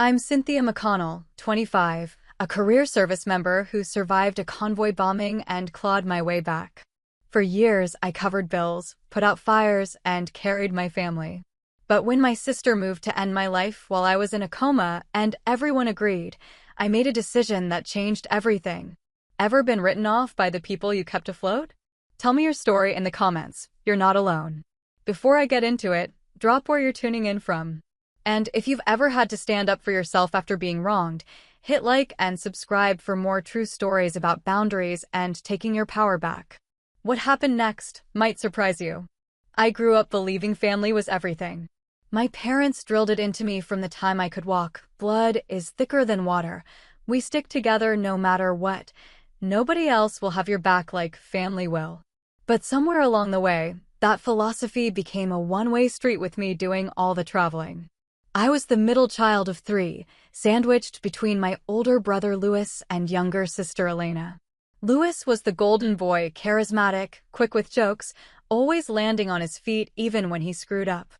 I'm Cynthia McConnell, 25, a career service member who survived a convoy bombing and clawed my way back. For years, I covered bills, put out fires, and carried my family. But when my sister moved to end my life while I was in a coma and everyone agreed, I made a decision that changed everything. Ever been written off by the people you kept afloat? Tell me your story in the comments. You're not alone. Before I get into it, drop where you're tuning in from. And if you've ever had to stand up for yourself after being wronged, hit like and subscribe for more true stories about boundaries and taking your power back. What happened next might surprise you. I grew up believing family was everything. My parents drilled it into me from the time I could walk. Blood is thicker than water. We stick together no matter what. Nobody else will have your back like family will. But somewhere along the way, that philosophy became a one-way street with me doing all the traveling. I was the middle child of three, sandwiched between my older brother Louis and younger sister Elena. Louis was the golden boy, charismatic, quick with jokes, always landing on his feet even when he screwed up.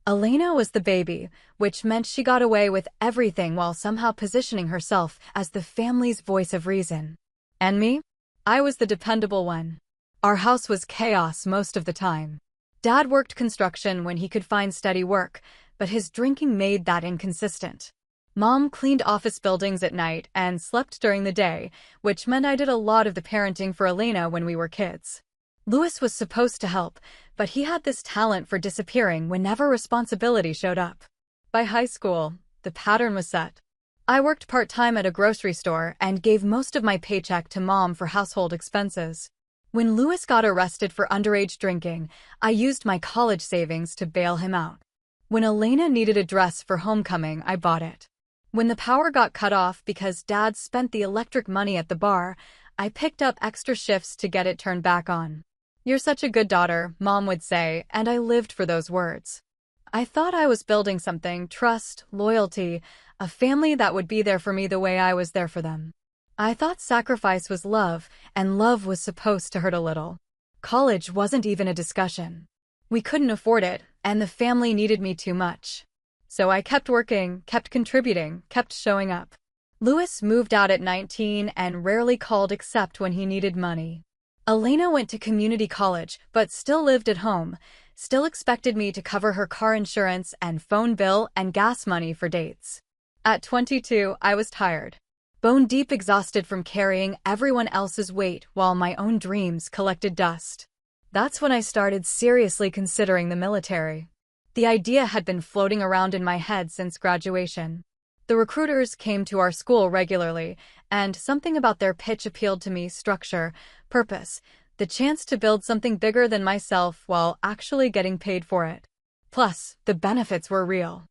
Elena was the baby, which meant she got away with everything while somehow positioning herself as the family's voice of reason. And me? I was the dependable one. Our house was chaos most of the time. Dad worked construction when he could find steady work, but his drinking made that inconsistent. Mom cleaned office buildings at night and slept during the day, which meant I did a lot of the parenting for Elena when we were kids. Louis was supposed to help, but he had this talent for disappearing whenever responsibility showed up. By high school, the pattern was set. I worked part-time at a grocery store and gave most of my paycheck to Mom for household expenses. When Louis got arrested for underage drinking, I used my college savings to bail him out. When Elena needed a dress for homecoming, I bought it. When the power got cut off because Dad spent the electric money at the bar, I picked up extra shifts to get it turned back on. "You're such a good daughter," Mom would say, and I lived for those words. I thought I was building something: trust, loyalty, a family that would be there for me the way I was there for them. I thought sacrifice was love, and love was supposed to hurt a little. College wasn't even a discussion. We couldn't afford it, and the family needed me too much. So I kept working, kept contributing, kept showing up. Louis moved out at 19 and rarely called except when he needed money. Elena went to community college, but still lived at home, still expected me to cover her car insurance and phone bill and gas money for dates. At 22, I was tired. Bone deep exhausted from carrying everyone else's weight while my own dreams collected dust. That's when I started seriously considering the military. The idea had been floating around in my head since graduation. The recruiters came to our school regularly, and something about their pitch appealed to me: structure, purpose, the chance to build something bigger than myself while actually getting paid for it. Plus, the benefits were real.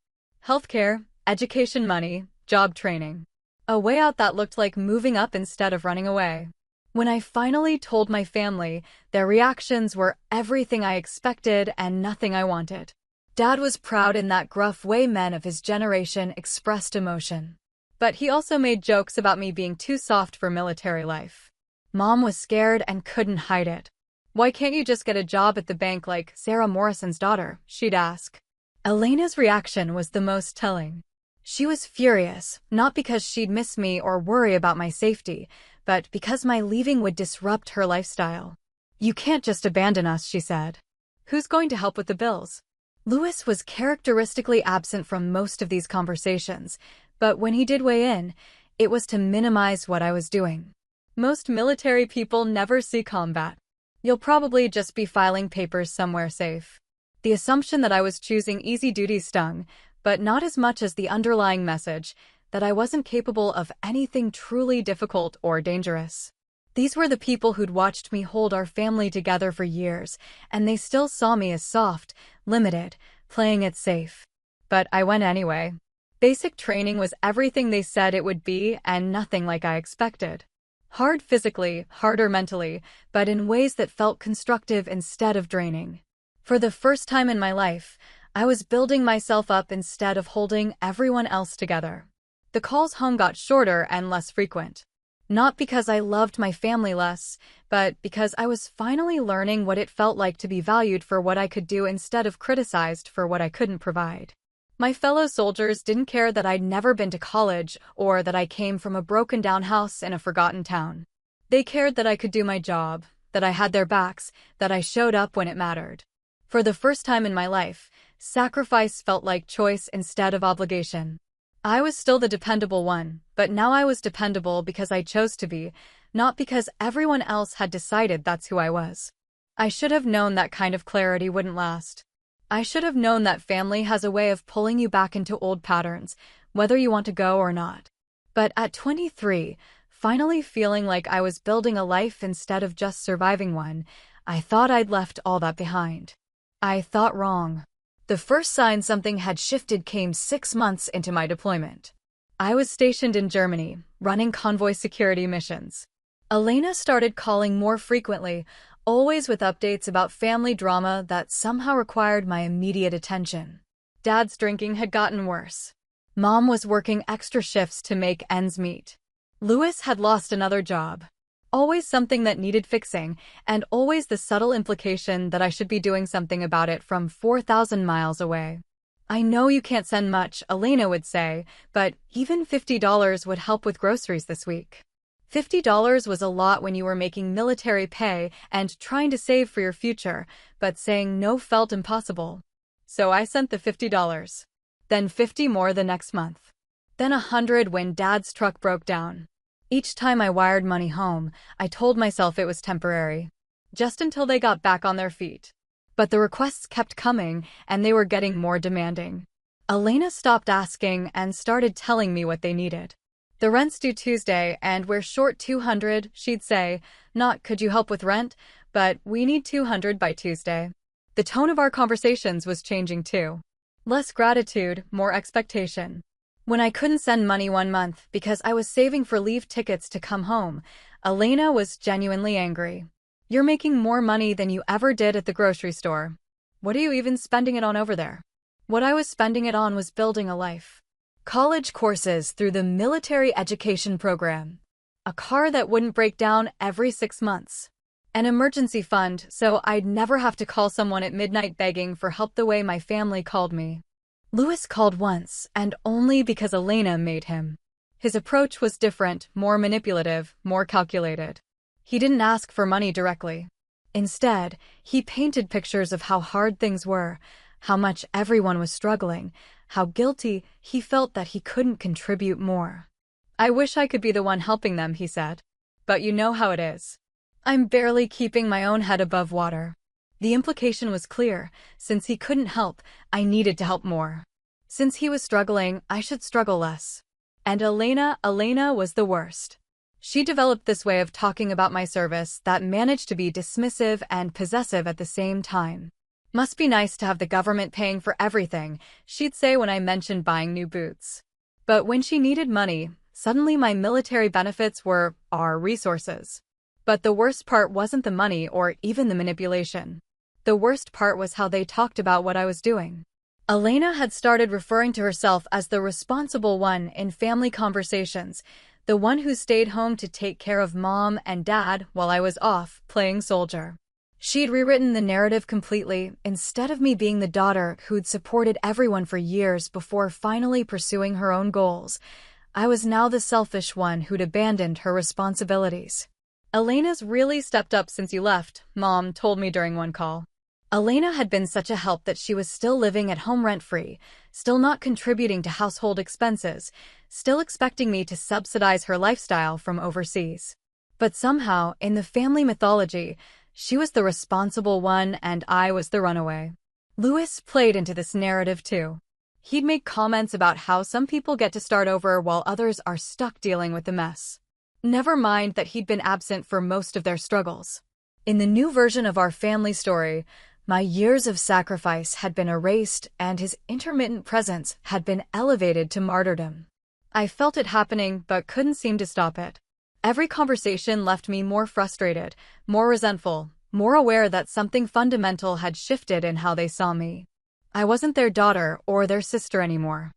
Healthcare, education money, job training. A way out that looked like moving up instead of running away. When I finally told my family, their reactions were everything I expected and nothing I wanted. Dad was proud in that gruff way men of his generation expressed emotion. But he also made jokes about me being too soft for military life. Mom was scared and couldn't hide it. "Why can't you just get a job at the bank like Sarah Morrison's daughter?" she'd ask. Elena's reaction was the most telling. She was furious, not because she'd miss me or worry about my safety, but because my leaving would disrupt her lifestyle. "You can't just abandon us," she said. "Who's going to help with the bills?" Louis was characteristically absent from most of these conversations, but when he did weigh in, it was to minimize what I was doing. Most military people never see combat. "You'll probably just be filing papers somewhere safe." The assumption that I was choosing easy duty stung, but not as much as the underlying message that I wasn't capable of anything truly difficult or dangerous. These were the people who'd watched me hold our family together for years, and they still saw me as soft, limited, playing it safe. But I went anyway. Basic training was everything they said it would be and nothing like I expected. Hard physically, harder mentally, but in ways that felt constructive instead of draining. For the first time in my life, I was building myself up instead of holding everyone else together. The calls home got shorter and less frequent. Not because I loved my family less, but because I was finally learning what it felt like to be valued for what I could do instead of criticized for what I couldn't provide. My fellow soldiers didn't care that I'd never been to college or that I came from a broken-down house in a forgotten town. They cared that I could do my job, that I had their backs, that I showed up when it mattered. For the first time in my life, sacrifice felt like choice instead of obligation. I was still the dependable one, but now I was dependable because I chose to be, not because everyone else had decided that's who I was. I should have known that kind of clarity wouldn't last. I should have known that family has a way of pulling you back into old patterns, whether you want to go or not. But at 23, finally feeling like I was building a life instead of just surviving one, I thought I'd left all that behind. I thought wrong. The first sign something had shifted came 6 months into my deployment. I was stationed in Germany, running convoy security missions. Elena started calling more frequently, always with updates about family drama that somehow required my immediate attention. Dad's drinking had gotten worse. Mom was working extra shifts to make ends meet. Louis had lost another job. Always something that needed fixing, and always the subtle implication that I should be doing something about it from 4,000 miles away. I know you can't send much, Elena would say, but even $50 would help with groceries this week. $50 was a lot when you were making military pay and trying to save for your future, but saying no felt impossible. So I sent the $50. Then 50 more the next month. Then 100 when Dad's truck broke down. Each time I wired money home, I told myself it was temporary, just until they got back on their feet. But the requests kept coming, and they were getting more demanding. Elena stopped asking and started telling me what they needed. The rent's due Tuesday, and we're short 200, she'd say. Not, could you help with rent? But we need 200 by Tuesday. The tone of our conversations was changing too. Less gratitude, more expectation. When I couldn't send money 1 month because I was saving for leave tickets to come home, Elena was genuinely angry. You're making more money than you ever did at the grocery store. What are you even spending it on over there? What I was spending it on was building a life. College courses through the military education program. A car that wouldn't break down every 6 months. An emergency fund so I'd never have to call someone at midnight begging for help the way my family called me. Louis called once, and only because Elena made him. His approach was different, more manipulative, more calculated. He didn't ask for money directly. Instead, he painted pictures of how hard things were, how much everyone was struggling, how guilty he felt that he couldn't contribute more. I wish I could be the one helping them, he said. But you know how it is. I'm barely keeping my own head above water. The implication was clear. Since he couldn't help, I needed to help more. Since he was struggling, I should struggle less. And Elena was the worst. She developed this way of talking about my service that managed to be dismissive and possessive at the same time. Must be nice to have the government paying for everything, she'd say when I mentioned buying new boots. But when she needed money, suddenly my military benefits were our resources. But the worst part wasn't the money or even the manipulation. The worst part was how they talked about what I was doing. Elena had started referring to herself as the responsible one in family conversations, the one who stayed home to take care of Mom and Dad while I was off playing soldier. She'd rewritten the narrative completely, instead of me being the daughter who'd supported everyone for years before finally pursuing her own goals. I was now the selfish one who'd abandoned her responsibilities. Elena's really stepped up since you left, Mom told me during one call. Elena had been such a help that she was still living at home rent-free, still not contributing to household expenses, still expecting me to subsidize her lifestyle from overseas. But somehow, in the family mythology, she was the responsible one and I was the runaway. Louis played into this narrative too. He'd make comments about how some people get to start over while others are stuck dealing with the mess. Never mind that he'd been absent for most of their struggles. In the new version of our family story, my years of sacrifice had been erased and his intermittent presence had been elevated to martyrdom. I felt it happening but couldn't seem to stop it. Every conversation left me more frustrated, more resentful, more aware that something fundamental had shifted in how they saw me. I wasn't their daughter or their sister anymore.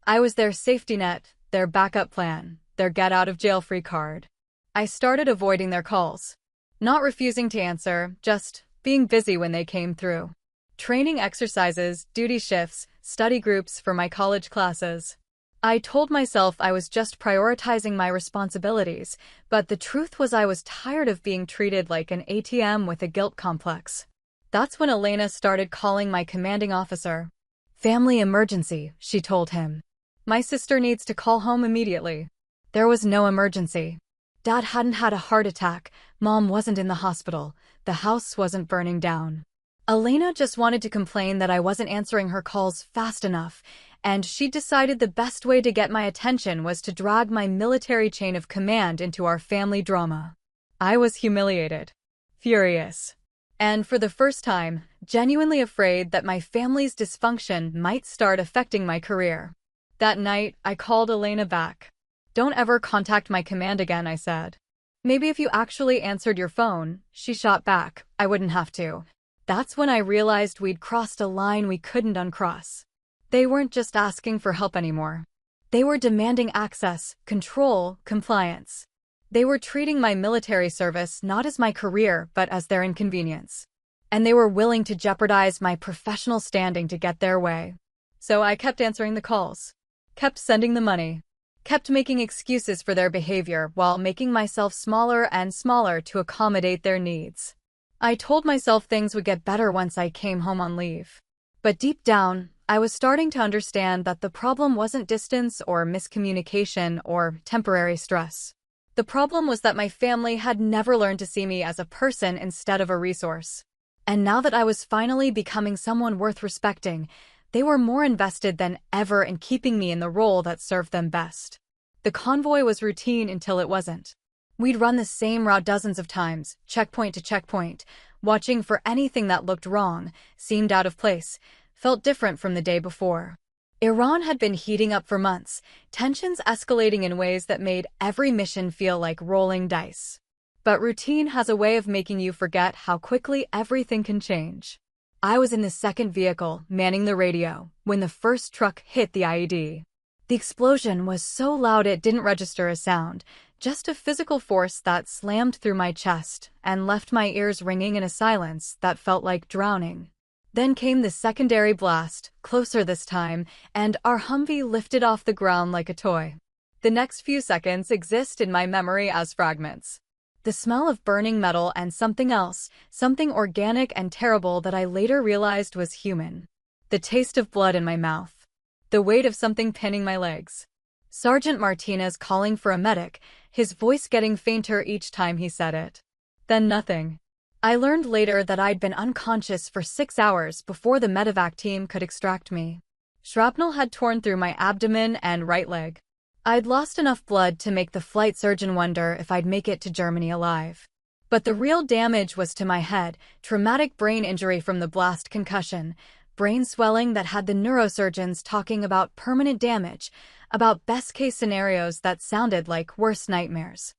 I was their safety net, their backup plan, their get-out-of-jail-free card. I started avoiding their calls. Not refusing to answer, just being busy when they came through. Training exercises, duty shifts, study groups for my college classes. I told myself I was just prioritizing my responsibilities, but the truth was I was tired of being treated like an ATM with a guilt complex. That's when Elena started calling my commanding officer. "Family emergency," she told him. "My sister needs to call home immediately." There was no emergency. Dad hadn't had a heart attack, Mom wasn't in the hospital, the house wasn't burning down. Elena just wanted to complain that I wasn't answering her calls fast enough, and she decided the best way to get my attention was to drag my military chain of command into our family drama. I was humiliated, furious, and for the first time, genuinely afraid that my family's dysfunction might start affecting my career. That night, I called Elena back. "Don't ever contact my command again," I said. "Maybe if you actually answered your phone," she shot back. "I wouldn't have to." That's when I realized we'd crossed a line we couldn't uncross. They weren't just asking for help anymore. They were demanding access, control, compliance. They were treating my military service not as my career, but as their inconvenience. And they were willing to jeopardize my professional standing to get their way. So I kept answering the calls, kept sending the money, kept making excuses for their behavior while making myself smaller and smaller to accommodate their needs. I told myself things would get better once I came home on leave. But deep down, I was starting to understand that the problem wasn't distance or miscommunication or temporary stress. The problem was that my family had never learned to see me as a person instead of a resource. And now that I was finally becoming someone worth respecting, they were more invested than ever in keeping me in the role that served them best. The convoy was routine until it wasn't. We'd run the same route dozens of times, checkpoint to checkpoint, watching for anything that looked wrong, seemed out of place, felt different from the day before. Iran had been heating up for months, tensions escalating in ways that made every mission feel like rolling dice. But routine has a way of making you forget how quickly everything can change. I was in the second vehicle, manning the radio, when the first truck hit the IED. The explosion was so loud it didn't register as sound, just a physical force that slammed through my chest and left my ears ringing in a silence that felt like drowning. Then came the secondary blast, closer this time, and our Humvee lifted off the ground like a toy. The next few seconds exist in my memory as fragments. The smell of burning metal and something else, something organic and terrible that I later realized was human. The taste of blood in my mouth. The weight of something pinning my legs. Sergeant Martinez calling for a medic, his voice getting fainter each time he said it. Then nothing. I learned later that I'd been unconscious for 6 hours before the medevac team could extract me. Shrapnel had torn through my abdomen and right leg. I'd lost enough blood to make the flight surgeon wonder if I'd make it to Germany alive. But the real damage was to my head, traumatic brain injury from the blast concussion, brain swelling that had the neurosurgeons talking about permanent damage, about best-case scenarios that sounded like worst nightmares.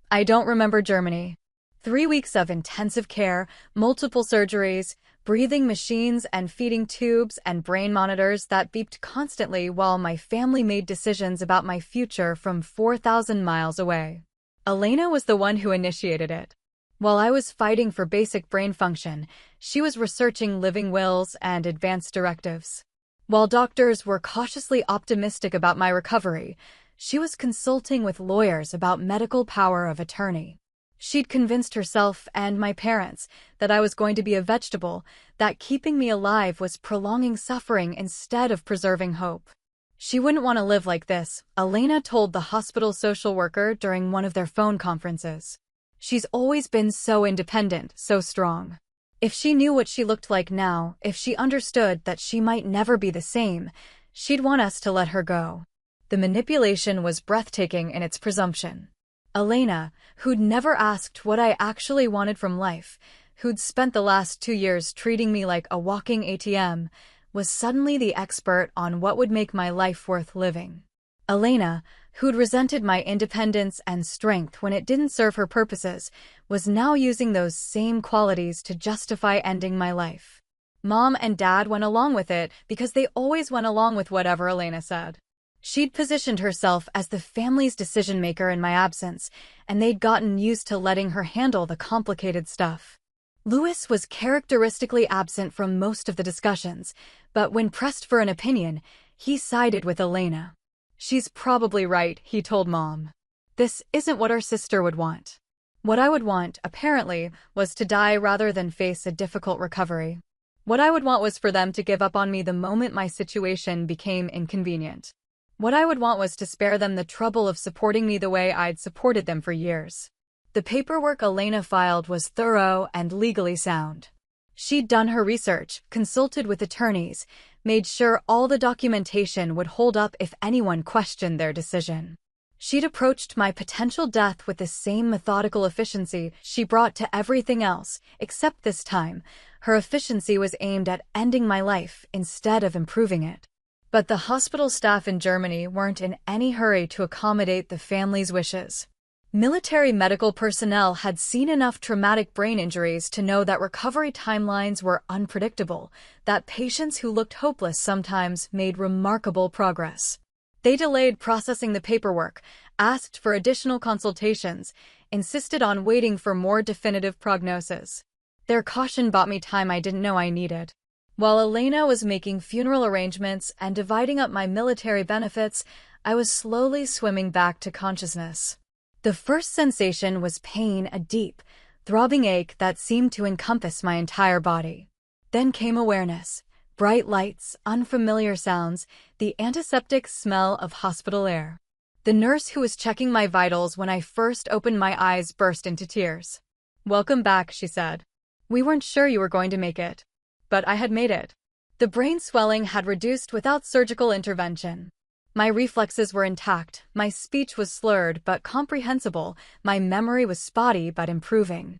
I don't remember Germany. 3 weeks of intensive care, multiple surgeries, breathing machines and feeding tubes and brain monitors that beeped constantly while my family made decisions about my future from 4,000 miles away. Elena was the one who initiated it. While I was fighting for basic brain function, she was researching living wills and advanced directives. While doctors were cautiously optimistic about my recovery, she was consulting with lawyers about medical power of attorney. She'd convinced herself and my parents that I was going to be a vegetable, that keeping me alive was prolonging suffering instead of preserving hope. She wouldn't want to live like this, Elena told the hospital social worker during one of their phone conferences. She's always been so independent, so strong. If she knew what she looked like now, if she understood that she might never be the same, she'd want us to let her go. The manipulation was breathtaking in its presumption. Elena, who'd never asked what I actually wanted from life, who'd spent the last 2 years treating me like a walking ATM, was suddenly the expert on what would make my life worth living. Elena, who'd resented my independence and strength when it didn't serve her purposes, was now using those same qualities to justify ending my life. Mom and Dad went along with it because they always went along with whatever Elena said. She'd positioned herself as the family's decision-maker in my absence, and they'd gotten used to letting her handle the complicated stuff. Louis was characteristically absent from most of the discussions, but when pressed for an opinion, he sided with Elena. "She's probably right," he told Mom. "This isn't what our sister would want." What I would want, apparently, was to die rather than face a difficult recovery. What I would want was for them to give up on me the moment my situation became inconvenient. What I would want was to spare them the trouble of supporting me the way I'd supported them for years. The paperwork Elena filed was thorough and legally sound. She'd done her research, consulted with attorneys, made sure all the documentation would hold up if anyone questioned their decision. She'd approached my potential death with the same methodical efficiency she brought to everything else, except this time, her efficiency was aimed at ending my life instead of improving it. But the hospital staff in Germany weren't in any hurry to accommodate the family's wishes. Military medical personnel had seen enough traumatic brain injuries to know that recovery timelines were unpredictable, that patients who looked hopeless sometimes made remarkable progress. They delayed processing the paperwork, asked for additional consultations, insisted on waiting for more definitive prognosis. Their caution bought me time I didn't know I needed. While Elena was making funeral arrangements and dividing up my military benefits, I was slowly swimming back to consciousness. The first sensation was pain, a deep, throbbing ache that seemed to encompass my entire body. Then came awareness. Bright lights, unfamiliar sounds, the antiseptic smell of hospital air. The nurse who was checking my vitals when I first opened my eyes burst into tears. "Welcome back," she said. "We weren't sure you were going to make it." But I had made it. The brain swelling had reduced without surgical intervention. My reflexes were intact, my speech was slurred but comprehensible, my memory was spotty but improving.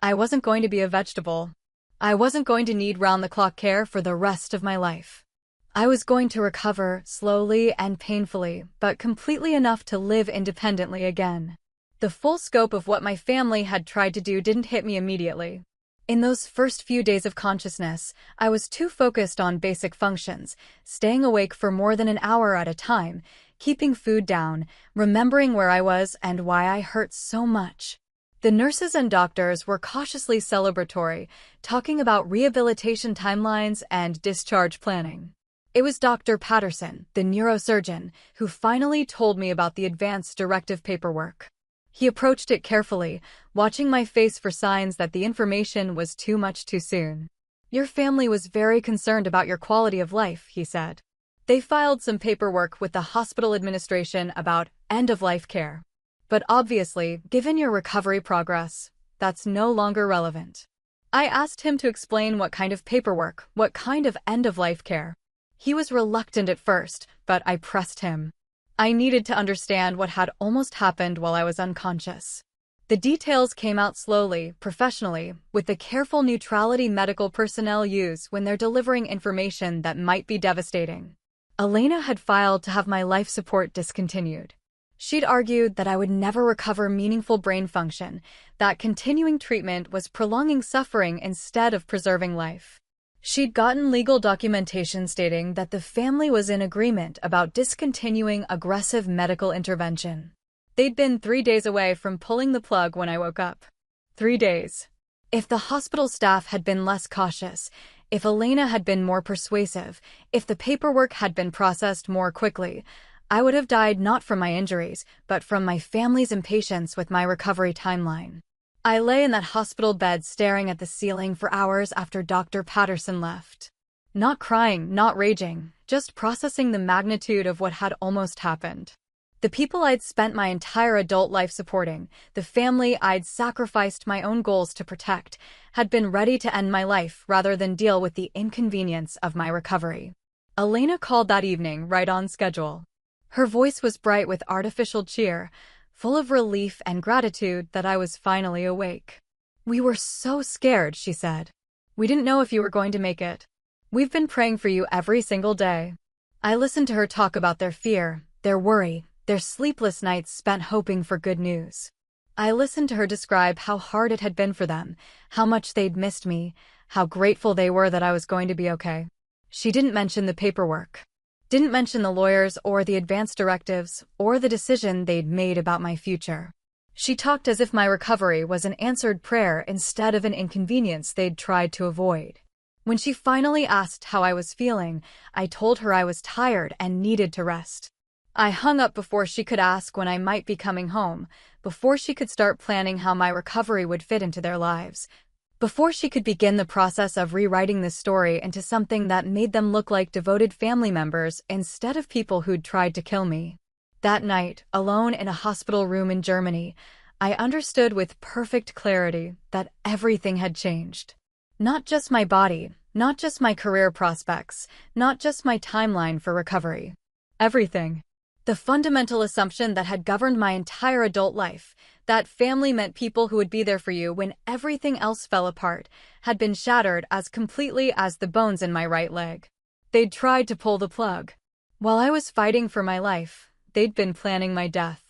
I wasn't going to be a vegetable. I wasn't going to need round-the-clock care for the rest of my life. I was going to recover, slowly and painfully, but completely enough to live independently again. The full scope of what my family had tried to do didn't hit me immediately. In those first few days of consciousness, I was too focused on basic functions, staying awake for more than an hour at a time, keeping food down, remembering where I was and why I hurt so much. The nurses and doctors were cautiously celebratory, talking about rehabilitation timelines and discharge planning. It was Dr. Patterson, the neurosurgeon, who finally told me about the advanced directive paperwork. He approached it carefully, watching my face for signs that the information was too much too soon. "Your family was very concerned about your quality of life," he said. "They filed some paperwork with the hospital administration about end-of-life care. But obviously, given your recovery progress, that's no longer relevant." I asked him to explain what kind of paperwork, what kind of end-of-life care. He was reluctant at first, but I pressed him. I needed to understand what had almost happened while I was unconscious. The details came out slowly, professionally, with the careful neutrality medical personnel use when they're delivering information that might be devastating. Elena had filed to have my life support discontinued. She'd argued that I would never recover meaningful brain function, that continuing treatment was prolonging suffering instead of preserving life. She'd gotten legal documentation stating that the family was in agreement about discontinuing aggressive medical intervention. They'd been 3 days away from pulling the plug when I woke up. 3 days. If the hospital staff had been less cautious, if Elena had been more persuasive, if the paperwork had been processed more quickly, I would have died not from my injuries, but from my family's impatience with my recovery timeline. I lay in that hospital bed staring at the ceiling for hours after Dr. Patterson left. Not crying, not raging, just processing the magnitude of what had almost happened. The people I'd spent my entire adult life supporting, the family I'd sacrificed my own goals to protect, had been ready to end my life rather than deal with the inconvenience of my recovery. Elena called that evening, right on schedule. Her voice was bright with artificial cheer, full of relief and gratitude that I was finally awake. "We were so scared," she said. "We didn't know if you were going to make it. We've been praying for you every single day." I listened to her talk about their fear, their worry, their sleepless nights spent hoping for good news. I listened to her describe how hard it had been for them, how much they'd missed me, how grateful they were that I was going to be okay. She didn't mention the paperwork. Didn't mention the lawyers or the advanced directives or the decision they'd made about my future. She talked as if my recovery was an answered prayer instead of an inconvenience they'd tried to avoid. When she finally asked how I was feeling, I told her I was tired and needed to rest. I hung up before she could ask when I might be coming home, before she could start planning how my recovery would fit into their lives, before she could begin the process of rewriting this story into something that made them look like devoted family members instead of people who'd tried to kill me. That night, alone in a hospital room in Germany, I understood with perfect clarity that everything had changed. Not just my body, not just my career prospects, not just my timeline for recovery. Everything. The fundamental assumption that had governed my entire adult life, that family meant people who would be there for you when everything else fell apart, had been shattered as completely as the bones in my right leg. They'd tried to pull the plug. While I was fighting for my life, they'd been planning my death.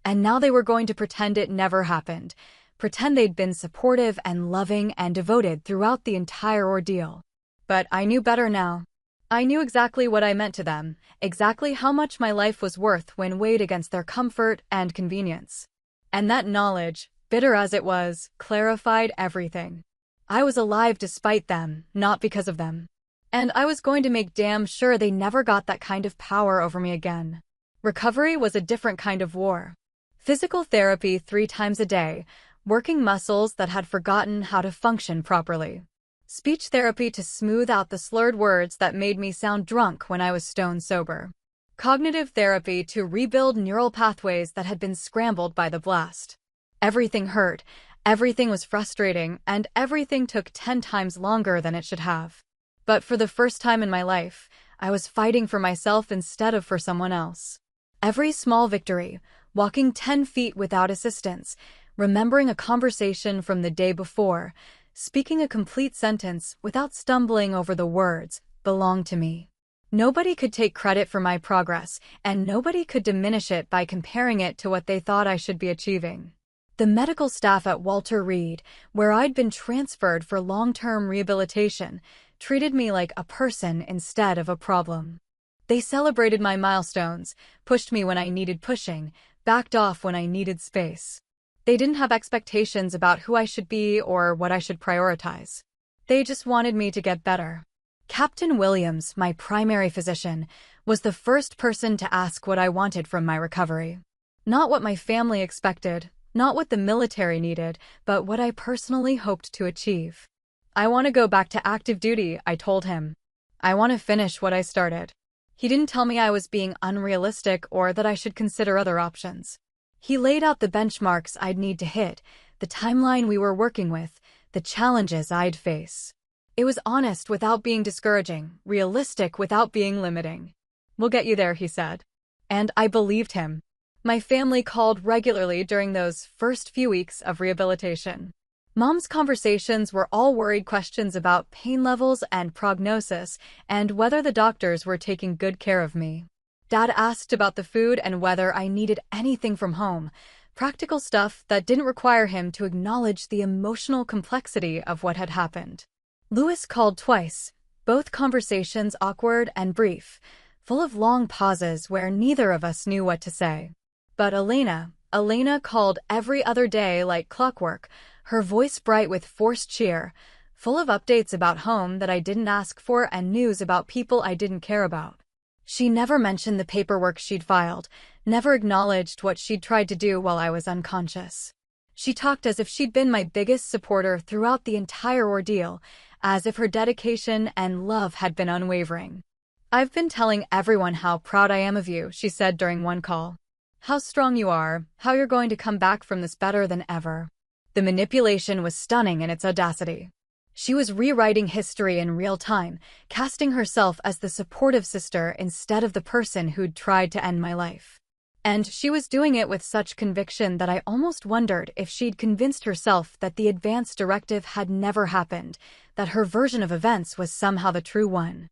And now they were going to pretend it never happened, pretend they'd been supportive and loving and devoted throughout the entire ordeal. But I knew better now. I knew exactly what I meant to them, exactly how much my life was worth when weighed against their comfort and convenience. And that knowledge, bitter as it was, clarified everything. I was alive despite them, not because of them. And I was going to make damn sure they never got that kind of power over me again. Recovery was a different kind of war. Physical therapy 3 times a day, working muscles that had forgotten how to function properly. Speech therapy to smooth out the slurred words that made me sound drunk when I was stone sober. Cognitive therapy to rebuild neural pathways that had been scrambled by the blast. Everything hurt, everything was frustrating, and everything took 10 times longer than it should have. But for the first time in my life, I was fighting for myself instead of for someone else. Every small victory, walking 10 feet without assistance, remembering a conversation from the day before, speaking a complete sentence without stumbling over the words, belonged to me. Nobody could take credit for my progress, and nobody could diminish it by comparing it to what they thought I should be achieving. The medical staff at Walter Reed, where I'd been transferred for long-term rehabilitation, treated me like a person instead of a problem. They celebrated my milestones, pushed me when I needed pushing, backed off when I needed space. They didn't have expectations about who I should be or what I should prioritize. They just wanted me to get better. Captain Williams, my primary physician, was the first person to ask what I wanted from my recovery. Not what my family expected, not what the military needed, but what I personally hoped to achieve. I want to go back to active duty, I told him. I want to finish what I started. He didn't tell me I was being unrealistic or that I should consider other options. He laid out the benchmarks I'd need to hit, the timeline we were working with, the challenges I'd face. It was honest without being discouraging, realistic without being limiting. We'll get you there, he said. And I believed him. My family called regularly during those first few weeks of rehabilitation. Mom's conversations were all worried questions about pain levels and prognosis and whether the doctors were taking good care of me. Dad asked about the food and whether I needed anything from home, practical stuff that didn't require him to acknowledge the emotional complexity of what had happened. Louis called twice, both conversations awkward and brief, full of long pauses where neither of us knew what to say. But Elena called every other day like clockwork, her voice bright with forced cheer, full of updates about home that I didn't ask for and news about people I didn't care about. She never mentioned the paperwork she'd filed, never acknowledged what she'd tried to do while I was unconscious. She talked as if she'd been my biggest supporter throughout the entire ordeal, as if her dedication and love had been unwavering. I've been telling everyone how proud I am of you, she said during one call. How strong you are, how you're going to come back from this better than ever. The manipulation was stunning in its audacity. She was rewriting history in real time, casting herself as the supportive sister instead of the person who'd tried to end my life. And she was doing it with such conviction that I almost wondered if she'd convinced herself that the advance directive had never happened, that her version of events was somehow the true one.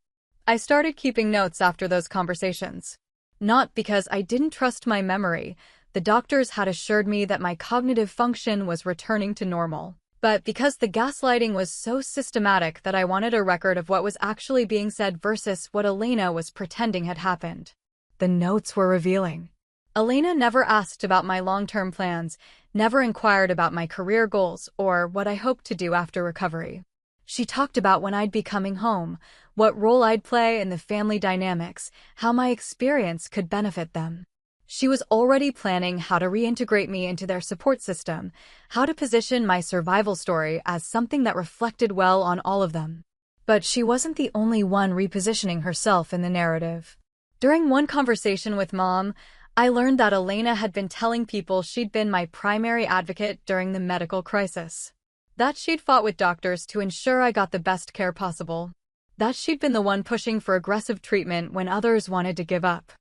I started keeping notes after those conversations. Not because I didn't trust my memory, the doctors had assured me that my cognitive function was returning to normal, but because the gaslighting was so systematic that I wanted a record of what was actually being said versus what Elena was pretending had happened. The notes were revealing. Elena never asked about my long-term plans, never inquired about my career goals or what I hoped to do after recovery. She talked about when I'd be coming home, what role I'd play in the family dynamics, how my experience could benefit them. She was already planning how to reintegrate me into their support system, how to position my survival story as something that reflected well on all of them. But she wasn't the only one repositioning herself in the narrative. During one conversation with Mom, I learned that Elena had been telling people she'd been my primary advocate during the medical crisis. That she'd fought with doctors to ensure I got the best care possible. That she'd been the one pushing for aggressive treatment when others wanted to give up.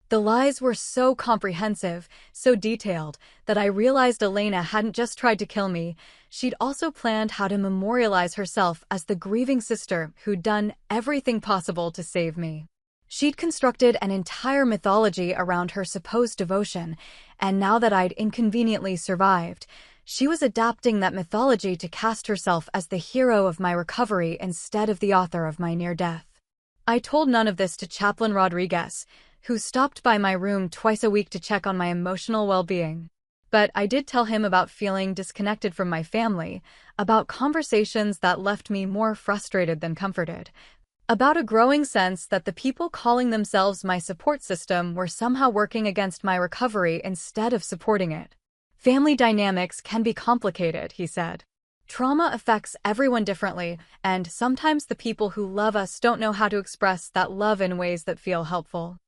The lies were so comprehensive, so detailed, that I realized Elena hadn't just tried to kill me, she'd also planned how to memorialize herself as the grieving sister who'd done everything possible to save me. She'd constructed an entire mythology around her supposed devotion, and now that I'd inconveniently survived, she was adapting that mythology to cast herself as the hero of my recovery instead of the author of my near death. I told none of this to Chaplain Rodriguez, who stopped by my room twice a week to check on my emotional well-being. But I did tell him about feeling disconnected from my family, about conversations that left me more frustrated than comforted, about a growing sense that the people calling themselves my support system were somehow working against my recovery instead of supporting it. Family dynamics can be complicated, he said. Trauma affects everyone differently, and sometimes the people who love us don't know how to express that love in ways that feel helpful.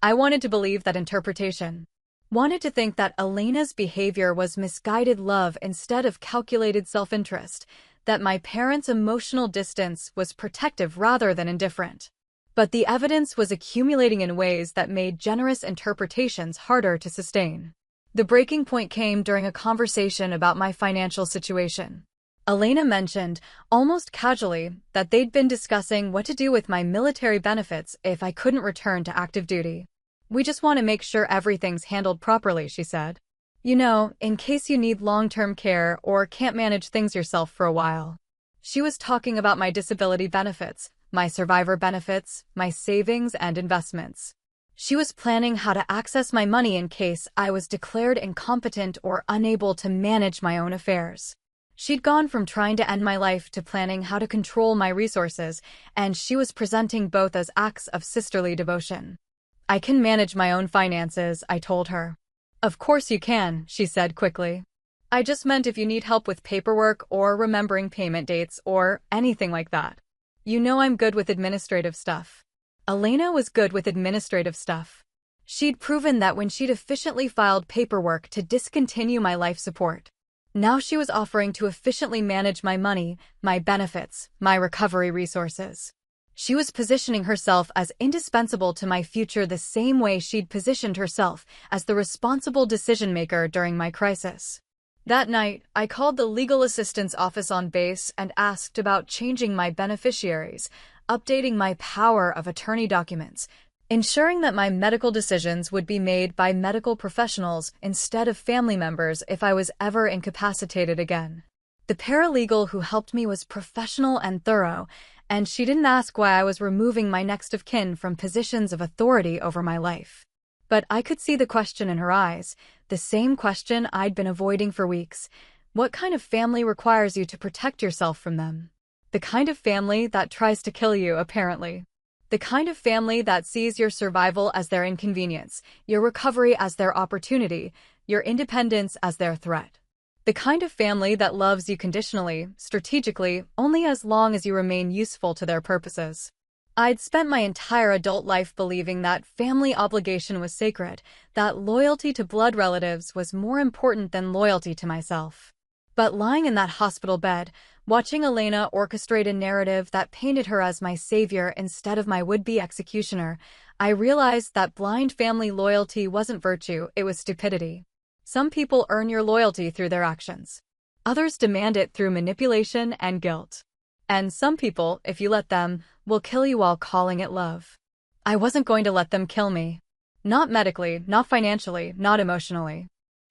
I wanted to believe that interpretation. Wanted to think that Elena's behavior was misguided love instead of calculated self-interest, that my parents' emotional distance was protective rather than indifferent. But the evidence was accumulating in ways that made generous interpretations harder to sustain. The breaking point came during a conversation about my financial situation. Elena mentioned, almost casually, that they'd been discussing what to do with my military benefits if I couldn't return to active duty. "We just want to make sure everything's handled properly," she said. "You know, in case you need long-term care or can't manage things yourself for a while." She was talking about my disability benefits, my survivor benefits, my savings and investments. She was planning how to access my money in case I was declared incompetent or unable to manage my own affairs. She'd gone from trying to end my life to planning how to control my resources, and she was presenting both as acts of sisterly devotion. "I can manage my own finances," I told her. "Of course you can," she said quickly. "I just meant if you need help with paperwork or remembering payment dates or anything like that. You know I'm good with administrative stuff." Elena was good with administrative stuff. She'd proven that when she'd efficiently filed paperwork to discontinue my life support. Now she was offering to efficiently manage my money, my benefits, my recovery resources. She was positioning herself as indispensable to my future the same way she'd positioned herself as the responsible decision-maker during my crisis. That night, I called the legal assistance office on base and asked about changing my beneficiaries, updating my power of attorney documents, ensuring that my medical decisions would be made by medical professionals instead of family members if I was ever incapacitated again. The paralegal who helped me was professional and thorough, and she didn't ask why I was removing my next of kin from positions of authority over my life. But I could see the question in her eyes, the same question I'd been avoiding for weeks. What kind of family requires you to protect yourself from them? The kind of family that tries to kill you, apparently. The kind of family that sees your survival as their inconvenience, your recovery as their opportunity, your independence as their threat. The kind of family that loves you conditionally, strategically, only as long as you remain useful to their purposes. I'd spent my entire adult life believing that family obligation was sacred, that loyalty to blood relatives was more important than loyalty to myself. But lying in that hospital bed, watching Elena orchestrate a narrative that painted her as my savior instead of my would-be executioner, I realized that blind family loyalty wasn't virtue, it was stupidity. Some people earn your loyalty through their actions. Others demand it through manipulation and guilt. And some people, if you let them, will kill you while calling it love. I wasn't going to let them kill me. Not medically, not financially, not emotionally.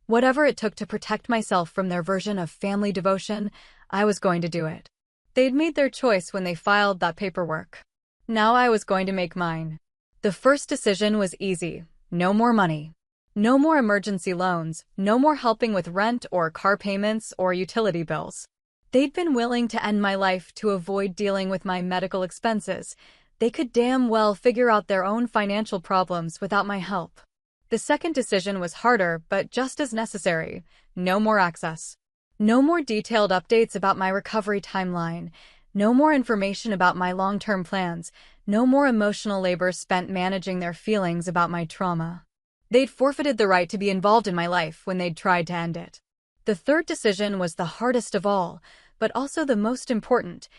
Whatever it took to protect myself from their version of family devotion, I was going to do it. They'd made their choice when they filed that paperwork. Now I was going to make mine. The first decision was easy. No more money. No more emergency loans, no more helping with rent or car payments or utility bills. They'd been willing to end my life to avoid dealing with my medical expenses. They could damn well figure out their own financial problems without my help. The second decision was harder, but just as necessary. No more access. No more detailed updates about my recovery timeline. No more information about my long-term plans. No more emotional labor spent managing their feelings about my trauma. They'd forfeited the right to be involved in my life when they'd tried to end it. The third decision was the hardest of all, but also the most important.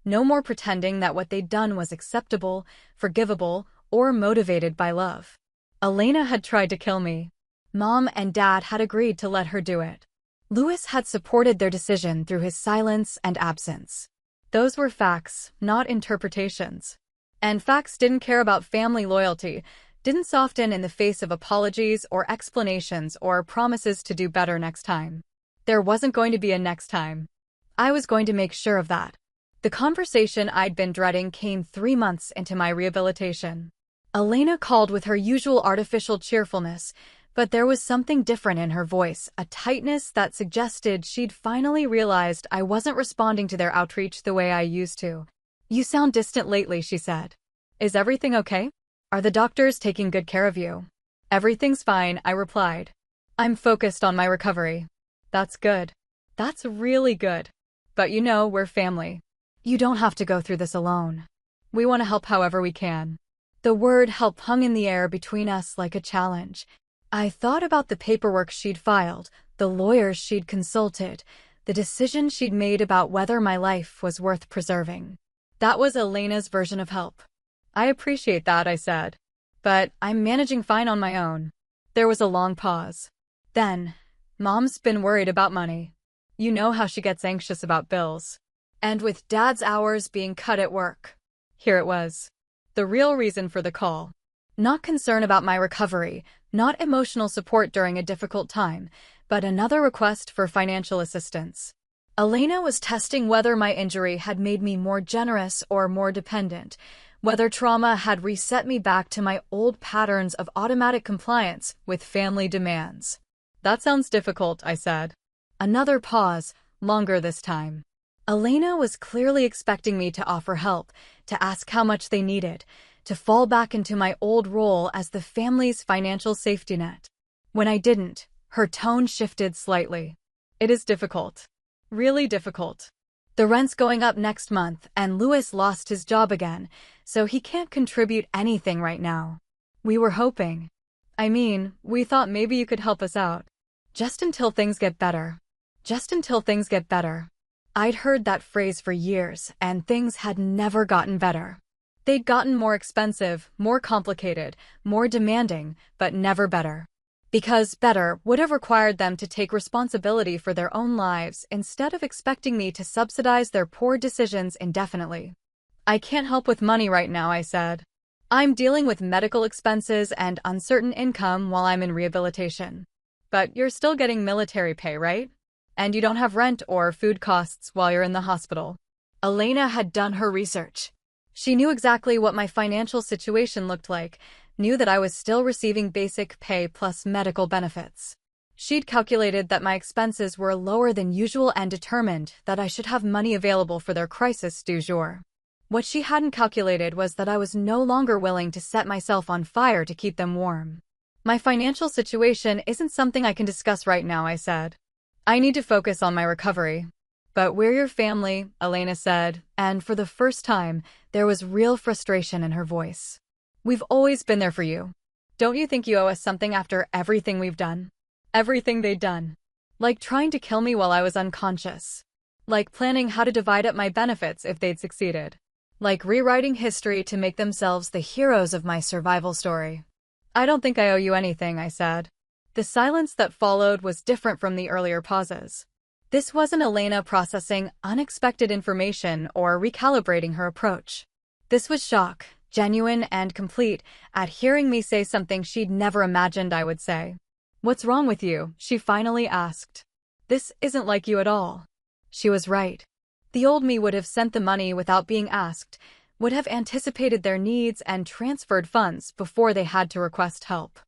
No more pretending that what they'd done was acceptable, forgivable, or motivated by love. Elena had tried to kill me. Mom and Dad had agreed to let her do it. Louis had supported their decision through his silence and absence. Those were facts, not interpretations. And facts didn't care about family loyalty, didn't soften in the face of apologies or explanations or promises to do better next time. There wasn't going to be a next time. I was going to make sure of that. The conversation I'd been dreading came 3 months into my rehabilitation. Elena called with her usual artificial cheerfulness, but there was something different in her voice, a tightness that suggested she'd finally realized I wasn't responding to their outreach the way I used to. "You sound distant lately," she said. "Is everything okay? Are the doctors taking good care of you?" "Everything's fine," I replied. "I'm focused on my recovery." "That's good. That's really good. But you know, we're family. You don't have to go through this alone. We want to help however we can." The word help hung in the air between us like a challenge. I thought about the paperwork she'd filed, the lawyers she'd consulted, the decision she'd made about whether my life was worth preserving. That was Elena's version of help. "I appreciate that," I said. "But I'm managing fine on my own." There was a long pause. Then, "Mom's been worried about money. You know how she gets anxious about bills. And with Dad's hours being cut at work." Here it was. The real reason for the call. Not concern about my recovery, not emotional support during a difficult time, but another request for financial assistance. Elena was testing whether my injury had made me more generous or more dependent, whether trauma had reset me back to my old patterns of automatic compliance with family demands. "That sounds difficult," I said. Another pause, longer this time. Elena was clearly expecting me to offer help, to ask how much they needed, to fall back into my old role as the family's financial safety net. When I didn't, her tone shifted slightly. "It is difficult. Really difficult. The rent's going up next month, and Louis lost his job again, so he can't contribute anything right now. We were hoping. We thought maybe you could help us out. Just until things get better. Just until things get better." I'd heard that phrase for years, and things had never gotten better. They'd gotten more expensive, more complicated, more demanding, but never better. Because better would have required them to take responsibility for their own lives instead of expecting me to subsidize their poor decisions indefinitely. "I can't help with money right now," I said. "I'm dealing with medical expenses and uncertain income while I'm in rehabilitation." "But you're still getting military pay, right? And you don't have rent or food costs while you're in the hospital." Elena had done her research. She knew exactly what my financial situation looked like, knew that I was still receiving basic pay plus medical benefits. She'd calculated that my expenses were lower than usual and determined that I should have money available for their crisis du jour. What she hadn't calculated was that I was no longer willing to set myself on fire to keep them warm. "My financial situation isn't something I can discuss right now," I said. "I need to focus on my recovery." "But we're your family," Elena said, and for the first time, there was real frustration in her voice. "We've always been there for you. Don't you think you owe us something after everything we've done? Everything they'd done. Like trying to kill me while I was unconscious. Like planning how to divide up my benefits if they'd succeeded. Like rewriting history to make themselves the heroes of my survival story." "I don't think I owe you anything," I said. The silence that followed was different from the earlier pauses. This wasn't Elena processing unexpected information or recalibrating her approach. This was shock, genuine and complete, at hearing me say something she'd never imagined I would say. "What's wrong with you?" she finally asked. "This isn't like you at all." She was right. The old me would have sent the money without being asked, would have anticipated their needs and transferred funds before they had to request help.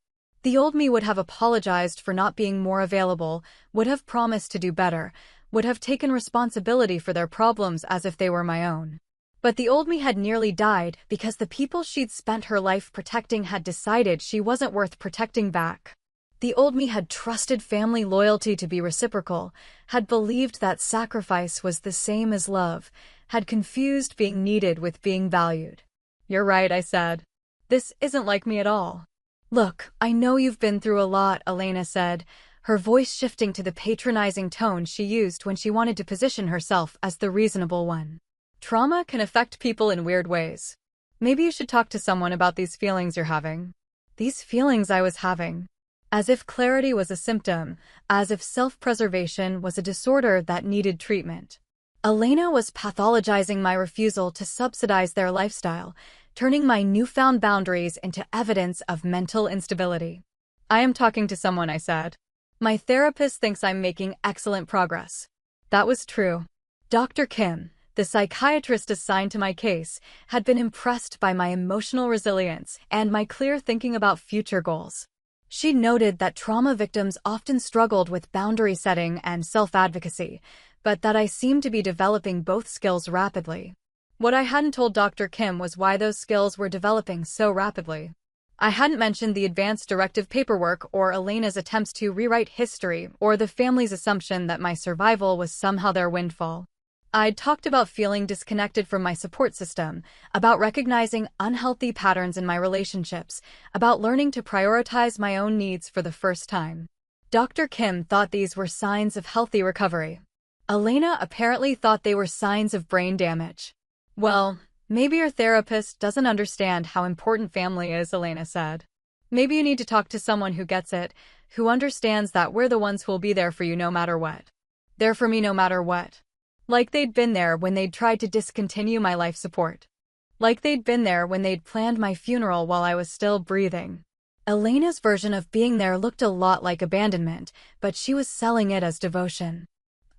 The old me would have apologized for not being more available, would have promised to do better, would have taken responsibility for their problems as if they were my own. But the old me had nearly died because the people she'd spent her life protecting had decided she wasn't worth protecting back. The old me had trusted family loyalty to be reciprocal, had believed that sacrifice was the same as love, had confused being needed with being valued. "You're right," I said. "This isn't like me at all." "Look, I know you've been through a lot," Elena said, her voice shifting to the patronizing tone she used when she wanted to position herself as the reasonable one. "Trauma can affect people in weird ways. Maybe you should talk to someone about these feelings you're having." These feelings I was having. As if clarity was a symptom, as if self-preservation was a disorder that needed treatment. Elena was pathologizing my refusal to subsidize their lifestyle, turning my newfound boundaries into evidence of mental instability. "I am talking to someone," I said. "My therapist thinks I'm making excellent progress." That was true. Dr. Kim, the psychiatrist assigned to my case, had been impressed by my emotional resilience and my clear thinking about future goals. She noted that trauma victims often struggled with boundary setting and self-advocacy, but that I seemed to be developing both skills rapidly. What I hadn't told Dr. Kim was why those skills were developing so rapidly. I hadn't mentioned the advance directive paperwork or Elena's attempts to rewrite history or the family's assumption that my survival was somehow their windfall. I'd talked about feeling disconnected from my support system, about recognizing unhealthy patterns in my relationships, about learning to prioritize my own needs for the first time. Dr. Kim thought these were signs of healthy recovery. Elena apparently thought they were signs of brain damage. "Well, maybe your therapist doesn't understand how important family is," Elena said. "Maybe you need to talk to someone who gets it, who understands that we're the ones who'll be there for you no matter what. There for me no matter what." Like they'd been there when they'd tried to discontinue my life support. Like they'd been there when they'd planned my funeral while I was still breathing. Elena's version of being there looked a lot like abandonment, but she was selling it as devotion.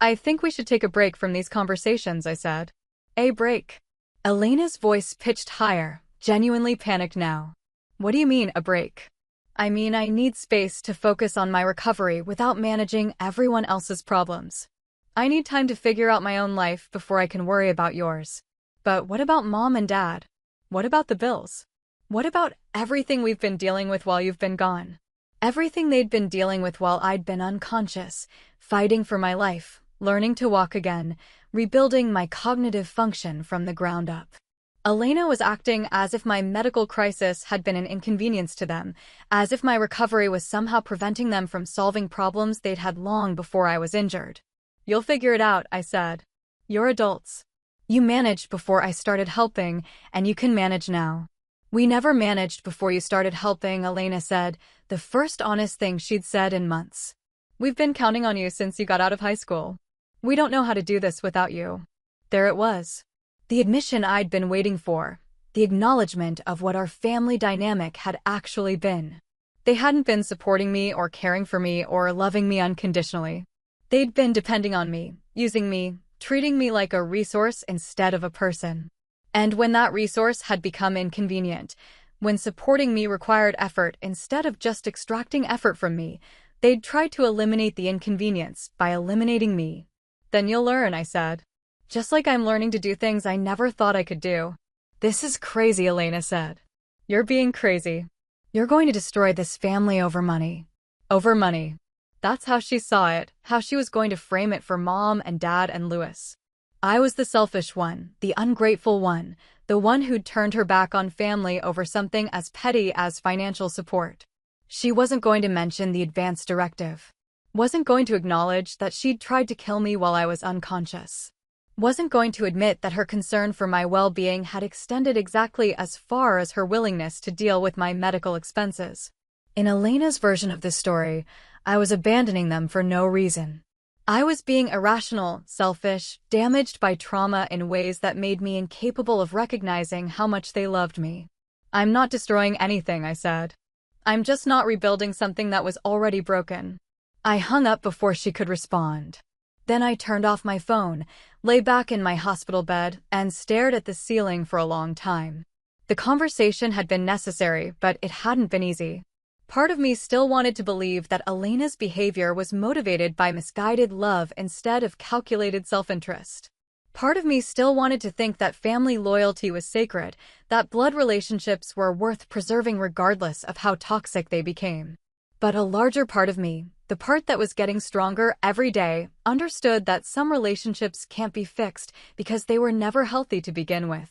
"I think we should take a break from these conversations," I said. "A break?" Elena's voice pitched higher, genuinely panicked now. "What do you mean, a break?" "I mean I need space to focus on my recovery without managing everyone else's problems. I need time to figure out my own life before I can worry about yours." "But what about Mom and Dad? What about the bills? What about everything we've been dealing with while you've been gone?" Everything they'd been dealing with while I'd been unconscious, fighting for my life, learning to walk again, rebuilding my cognitive function from the ground up. Elena was acting as if my medical crisis had been an inconvenience to them, as if my recovery was somehow preventing them from solving problems they'd had long before I was injured. "You'll figure it out," I said. "You're adults. You managed before I started helping, and you can manage now." "We never managed before you started helping," Elena said, the first honest thing she'd said in months. "We've been counting on you since you got out of high school. We don't know how to do this without you." There it was. The admission I'd been waiting for, the acknowledgement of what our family dynamic had actually been. They hadn't been supporting me or caring for me or loving me unconditionally. They'd been depending on me, using me, treating me like a resource instead of a person. And when that resource had become inconvenient, when supporting me required effort instead of just extracting effort from me, they'd tried to eliminate the inconvenience by eliminating me. "Then you'll learn," I said. "Just like I'm learning to do things I never thought I could do." "This is crazy," Elena said. "You're being crazy. You're going to destroy this family over money." Over money. That's how she saw it, how she was going to frame it for Mom and Dad and Louis. I was the selfish one, the ungrateful one, the one who'd turned her back on family over something as petty as financial support. She wasn't going to mention the advance directive. Wasn't going to acknowledge that she'd tried to kill me while I was unconscious. Wasn't going to admit that her concern for my well-being had extended exactly as far as her willingness to deal with my medical expenses. In Elena's version of this story, I was abandoning them for no reason. I was being irrational, selfish, damaged by trauma in ways that made me incapable of recognizing how much they loved me. "I'm not destroying anything," I said. "I'm just not rebuilding something that was already broken." I hung up before she could respond. Then I turned off my phone, lay back in my hospital bed, and stared at the ceiling for a long time. The conversation had been necessary, but it hadn't been easy. Part of me still wanted to believe that Elena's behavior was motivated by misguided love instead of calculated self-interest. Part of me still wanted to think that family loyalty was sacred, that blood relationships were worth preserving regardless of how toxic they became. But a larger part of me, the part that was getting stronger every day, understood that some relationships can't be fixed because they were never healthy to begin with.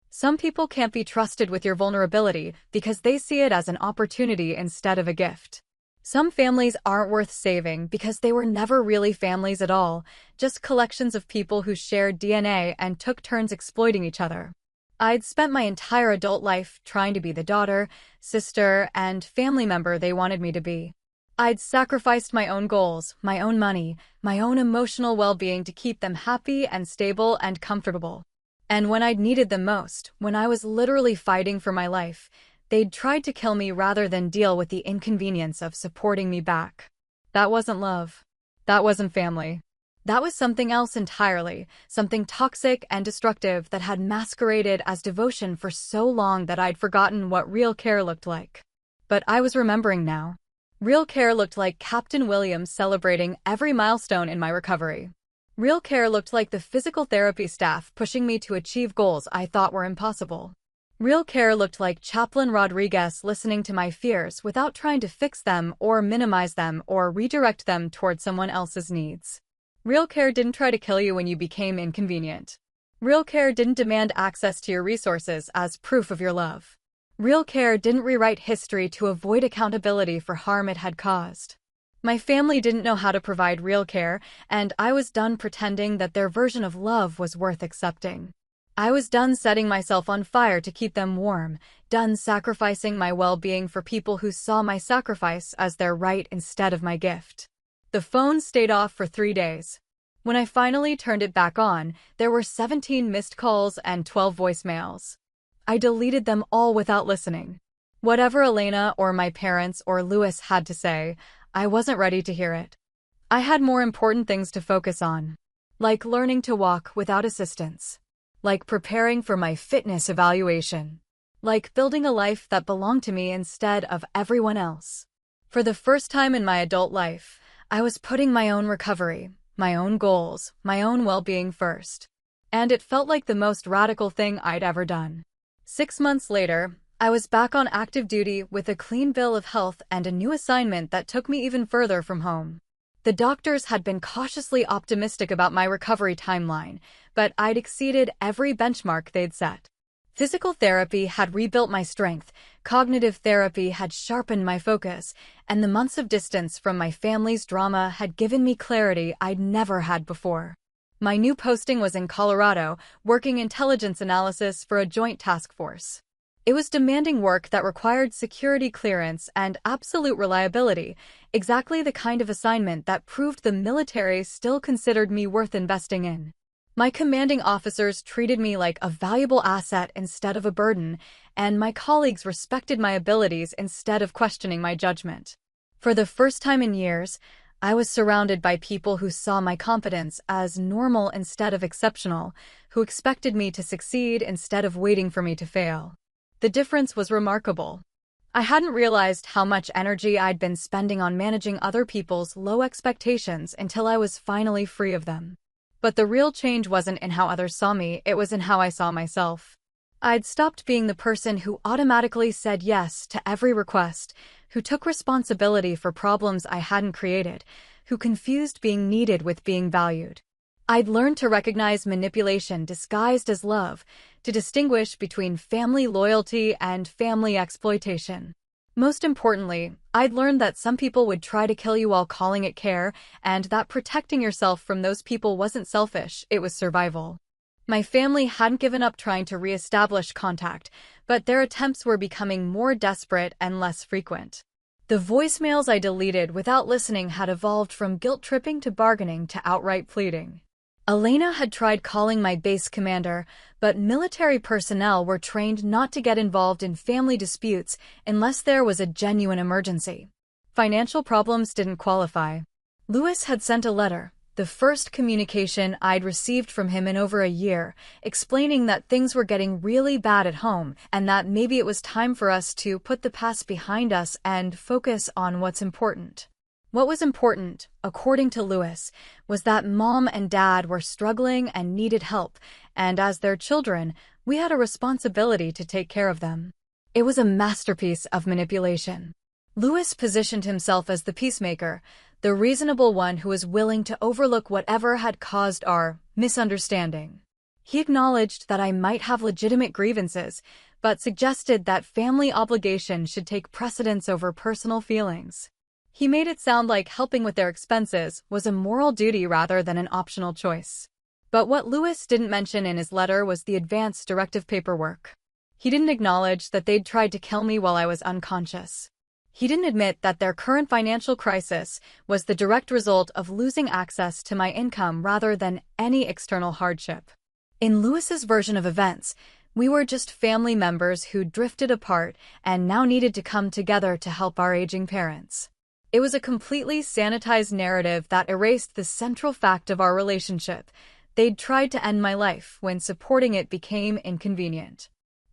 Some people can't be trusted with your vulnerability because they see it as an opportunity instead of a gift. Some families aren't worth saving because they were never really families at all, just collections of people who shared DNA and took turns exploiting each other. I'd spent my entire adult life trying to be the daughter, sister, and family member they wanted me to be. I'd sacrificed my own goals, my own money, my own emotional well-being to keep them happy and stable and comfortable. And when I'd needed them most, when I was literally fighting for my life, they'd tried to kill me rather than deal with the inconvenience of supporting me back. That wasn't love. That wasn't family. That was something else entirely, something toxic and destructive that had masqueraded as devotion for so long that I'd forgotten what real care looked like. But I was remembering now. Real care looked like Captain Williams celebrating every milestone in my recovery. Real care looked like the physical therapy staff pushing me to achieve goals I thought were impossible. Real care looked like Chaplain Rodriguez listening to my fears without trying to fix them or minimize them or redirect them toward someone else's needs. Real care didn't try to kill you when you became inconvenient. Real care didn't demand access to your resources as proof of your love. Real care didn't rewrite history to avoid accountability for harm it had caused. My family didn't know how to provide real care, and I was done pretending that their version of love was worth accepting. I was done setting myself on fire to keep them warm, done sacrificing my well-being for people who saw my sacrifice as their right instead of my gift. The phone stayed off for 3 days. When I finally turned it back on, there were 17 missed calls and 12 voicemails. I deleted them all without listening. Whatever Elena or my parents or Louis had to say, I wasn't ready to hear it. I had more important things to focus on, like learning to walk without assistance. Like preparing for my fitness evaluation. Like building a life that belonged to me instead of everyone else. For the first time in my adult life, I was putting my own recovery, my own goals, my own well-being first. And it felt like the most radical thing I'd ever done. 6 months later, I was back on active duty with a clean bill of health and a new assignment that took me even further from home. The doctors had been cautiously optimistic about my recovery timeline, but I'd exceeded every benchmark they'd set. Physical therapy had rebuilt my strength, cognitive therapy had sharpened my focus, and the months of distance from my family's drama had given me clarity I'd never had before. My new posting was in Colorado, working intelligence analysis for a joint task force. It was demanding work that required security clearance and absolute reliability, exactly the kind of assignment that proved the military still considered me worth investing in. My commanding officers treated me like a valuable asset instead of a burden, and my colleagues respected my abilities instead of questioning my judgment. For the first time in years, I was surrounded by people who saw my competence as normal instead of exceptional, who expected me to succeed instead of waiting for me to fail. The difference was remarkable. I hadn't realized how much energy I'd been spending on managing other people's low expectations until I was finally free of them. But the real change wasn't in how others saw me, it was in how I saw myself. I'd stopped being the person who automatically said yes to every request, who took responsibility for problems I hadn't created, who confused being needed with being valued. I'd learned to recognize manipulation disguised as love, to distinguish between family loyalty and family exploitation. Most importantly, I'd learned that some people would try to kill you while calling it care, and that protecting yourself from those people wasn't selfish, it was survival. My family hadn't given up trying to reestablish contact, but their attempts were becoming more desperate and less frequent. The voicemails I deleted without listening had evolved from guilt-tripping to bargaining to outright pleading. Elena had tried calling my base commander, but military personnel were trained not to get involved in family disputes unless there was a genuine emergency. Financial problems didn't qualify. Louis had sent a letter, the first communication I'd received from him in over a year, explaining that things were getting really bad at home and that maybe it was time for us to put the past behind us and focus on what's important. What was important, according to Lewis, was that Mom and Dad were struggling and needed help, and as their children, we had a responsibility to take care of them. It was a masterpiece of manipulation. Lewis positioned himself as the peacemaker, the reasonable one who was willing to overlook whatever had caused our misunderstanding. He acknowledged that I might have legitimate grievances, but suggested that family obligation should take precedence over personal feelings. He made it sound like helping with their expenses was a moral duty rather than an optional choice. But what Lewis didn't mention in his letter was the advance directive paperwork. He didn't acknowledge that they'd tried to kill me while I was unconscious. He didn't admit that their current financial crisis was the direct result of losing access to my income rather than any external hardship. In Lewis's version of events, we were just family members who drifted apart and now needed to come together to help our aging parents. It was a completely sanitized narrative that erased the central fact of our relationship. They'd tried to end my life when supporting it became inconvenient.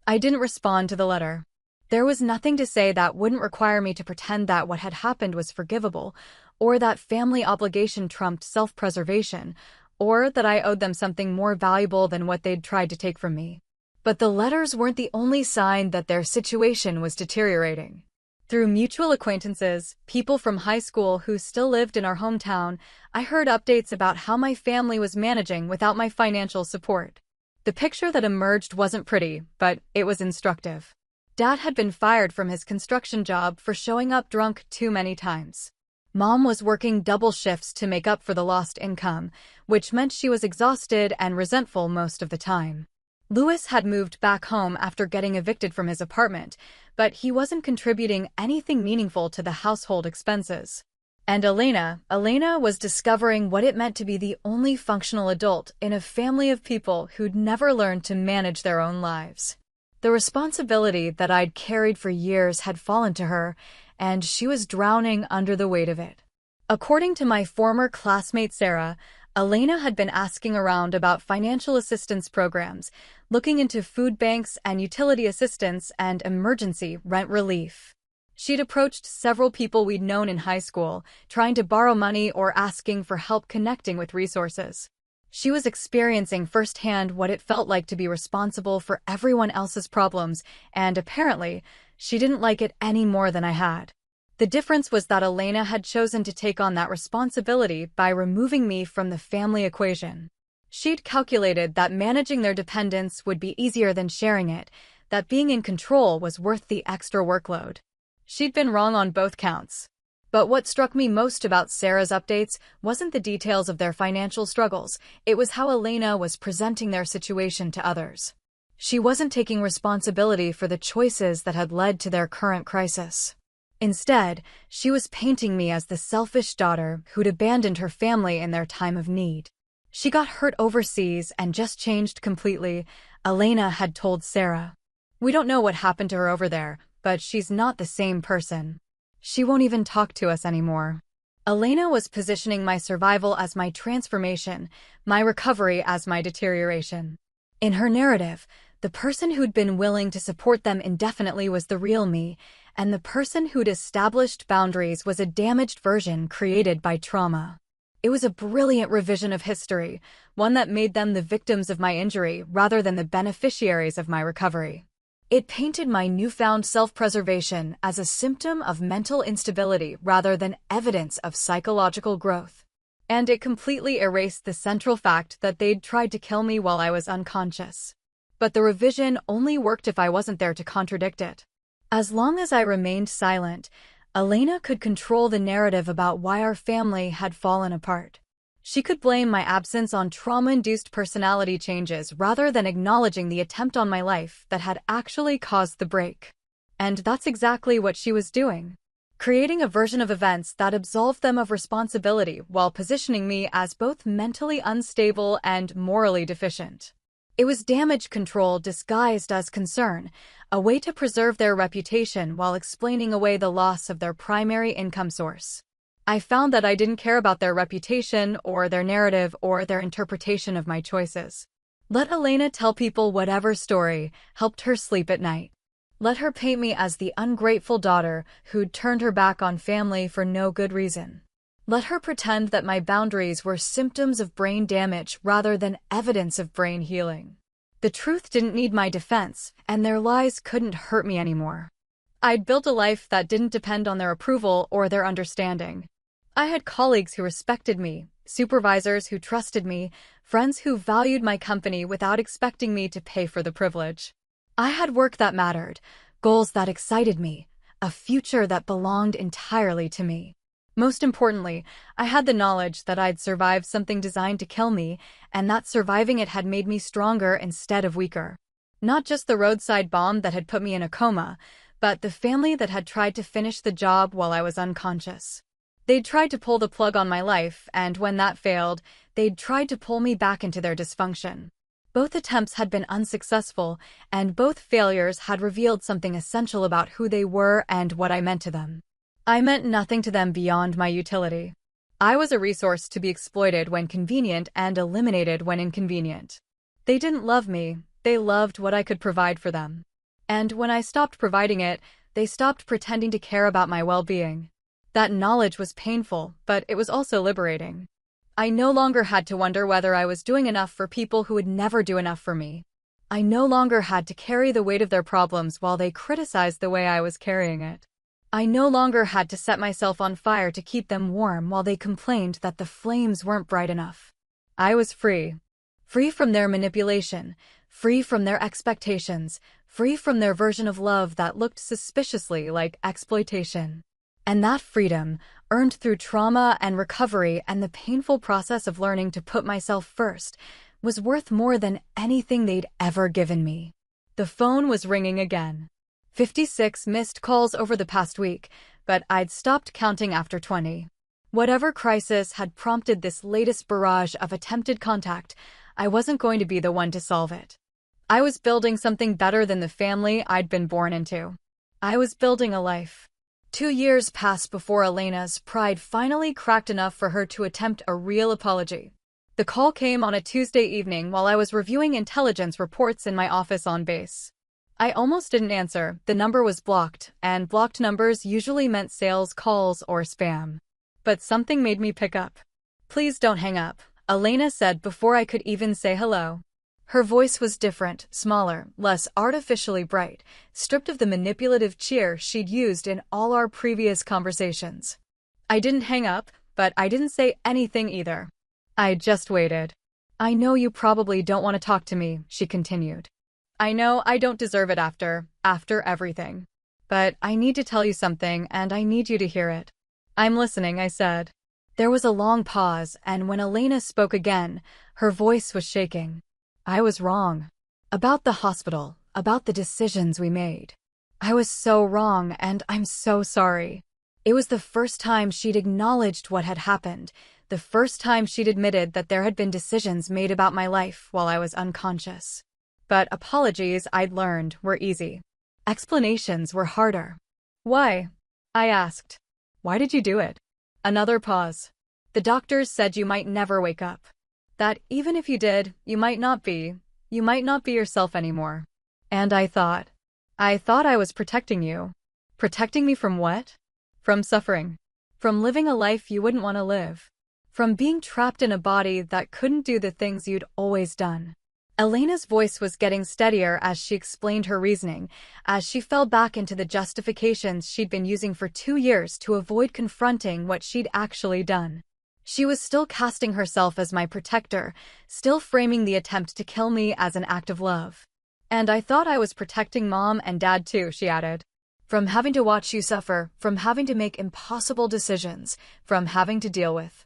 I didn't respond to the letter. There was nothing to say that wouldn't require me to pretend that what had happened was forgivable, or that family obligation trumped self-preservation, or that I owed them something more valuable than what they'd tried to take from me. But the letters weren't the only sign that their situation was deteriorating. Through mutual acquaintances, people from high school who still lived in our hometown, I heard updates about how my family was managing without my financial support. The picture that emerged wasn't pretty, but it was instructive. Dad had been fired from his construction job for showing up drunk too many times. Mom was working double shifts to make up for the lost income, which meant she was exhausted and resentful most of the time. Lewis had moved back home after getting evicted from his apartment, but he wasn't contributing anything meaningful to the household expenses. And Elena was discovering what it meant to be the only functional adult in a family of people who'd never learned to manage their own lives. The responsibility that I'd carried for years had fallen to her, and she was drowning under the weight of it. According to my former classmate Sarah, Elena had been asking around about financial assistance programs, looking into food banks and utility assistance and emergency rent relief. She'd approached several people we'd known in high school, trying to borrow money or asking for help connecting with resources. She was experiencing firsthand what it felt like to be responsible for everyone else's problems, and apparently, she didn't like it any more than I had. The difference was that Elena had chosen to take on that responsibility by removing me from the family equation. She'd calculated that managing their dependence would be easier than sharing it, that being in control was worth the extra workload. She'd been wrong on both counts. But what struck me most about Sarah's updates wasn't the details of their financial struggles, it was how Elena was presenting their situation to others. She wasn't taking responsibility for the choices that had led to their current crisis. Instead, she was painting me as the selfish daughter who'd abandoned her family in their time of need. She got hurt overseas and just changed completely, Elena had told Sarah. We don't know what happened to her over there, but she's not the same person. She won't even talk to us anymore. Elena was positioning my survival as my transformation, my recovery as my deterioration. In her narrative, the person who'd been willing to support them indefinitely was the real me, and the person who'd established boundaries was a damaged version created by trauma. It was a brilliant revision of history, one that made them the victims of my injury rather than the beneficiaries of my recovery. It painted my newfound self-preservation as a symptom of mental instability rather than evidence of psychological growth. And it completely erased the central fact that they'd tried to kill me while I was unconscious. But the revision only worked if I wasn't there to contradict it. As long as I remained silent, Elena could control the narrative about why our family had fallen apart. She could blame my absence on trauma-induced personality changes rather than acknowledging the attempt on my life that had actually caused the break. And that's exactly what she was doing. Creating a version of events that absolved them of responsibility while positioning me as both mentally unstable and morally deficient. It was damage control disguised as concern, a way to preserve their reputation while explaining away the loss of their primary income source. I found that I didn't care about their reputation or their narrative or their interpretation of my choices. Let Elena tell people whatever story helped her sleep at night. Let her paint me as the ungrateful daughter who'd turned her back on family for no good reason. Let her pretend that my boundaries were symptoms of brain damage rather than evidence of brain healing. The truth didn't need my defense, and their lies couldn't hurt me anymore. I'd built a life that didn't depend on their approval or their understanding. I had colleagues who respected me, supervisors who trusted me, friends who valued my company without expecting me to pay for the privilege. I had work that mattered, goals that excited me, a future that belonged entirely to me. Most importantly, I had the knowledge that I'd survived something designed to kill me, and that surviving it had made me stronger instead of weaker. Not just the roadside bomb that had put me in a coma, but the family that had tried to finish the job while I was unconscious. They'd tried to pull the plug on my life, and when that failed, they'd tried to pull me back into their dysfunction. Both attempts had been unsuccessful, and both failures had revealed something essential about who they were and what I meant to them. I meant nothing to them beyond my utility. I was a resource to be exploited when convenient and eliminated when inconvenient. They didn't love me, they loved what I could provide for them. And when I stopped providing it, they stopped pretending to care about my well-being. That knowledge was painful, but it was also liberating. I no longer had to wonder whether I was doing enough for people who would never do enough for me. I no longer had to carry the weight of their problems while they criticized the way I was carrying it. I no longer had to set myself on fire to keep them warm while they complained that the flames weren't bright enough. I was free. Free from their manipulation, free from their expectations, free from their version of love that looked suspiciously like exploitation. And that freedom, earned through trauma and recovery and the painful process of learning to put myself first, was worth more than anything they'd ever given me. The phone was ringing again. 56 missed calls over the past week, but I'd stopped counting after 20. Whatever crisis had prompted this latest barrage of attempted contact, I wasn't going to be the one to solve it. I was building something better than the family I'd been born into. I was building a life. 2 years passed before Elena's pride finally cracked enough for her to attempt a real apology. The call came on a Tuesday evening while I was reviewing intelligence reports in my office on base. I almost didn't answer. The number was blocked, and blocked numbers usually meant sales calls or spam. But something made me pick up. "Please don't hang up," Elena said before I could even say hello. Her voice was different, smaller, less artificially bright, stripped of the manipulative cheer she'd used in all our previous conversations. I didn't hang up, but I didn't say anything either. I just waited. "I know you probably don't want to talk to me," she continued. "I know I don't deserve it after everything. But I need to tell you something, and I need you to hear it." "I'm listening," I said. There was a long pause, and when Elena spoke again, her voice was shaking. "I was wrong. About the hospital, about the decisions we made. I was so wrong, and I'm so sorry." It was the first time she'd acknowledged what had happened, the first time she'd admitted that there had been decisions made about my life while I was unconscious. But apologies, I'd learned, were easy. Explanations were harder. "Why?" I asked. "Why did you do it?" Another pause. "The doctors said you might never wake up. That even if you did, you might not be yourself anymore." And I thought I was protecting you. Protecting me from what? From suffering. From living a life you wouldn't want to live. From being trapped in a body that couldn't do the things you'd always done. Elena's voice was getting steadier as she explained her reasoning, as she fell back into the justifications she'd been using for 2 years to avoid confronting what she'd actually done. She was still casting herself as my protector, still framing the attempt to kill me as an act of love. "And I thought I was protecting Mom and Dad too," she added. "From having to watch you suffer, from having to make impossible decisions, from having to deal with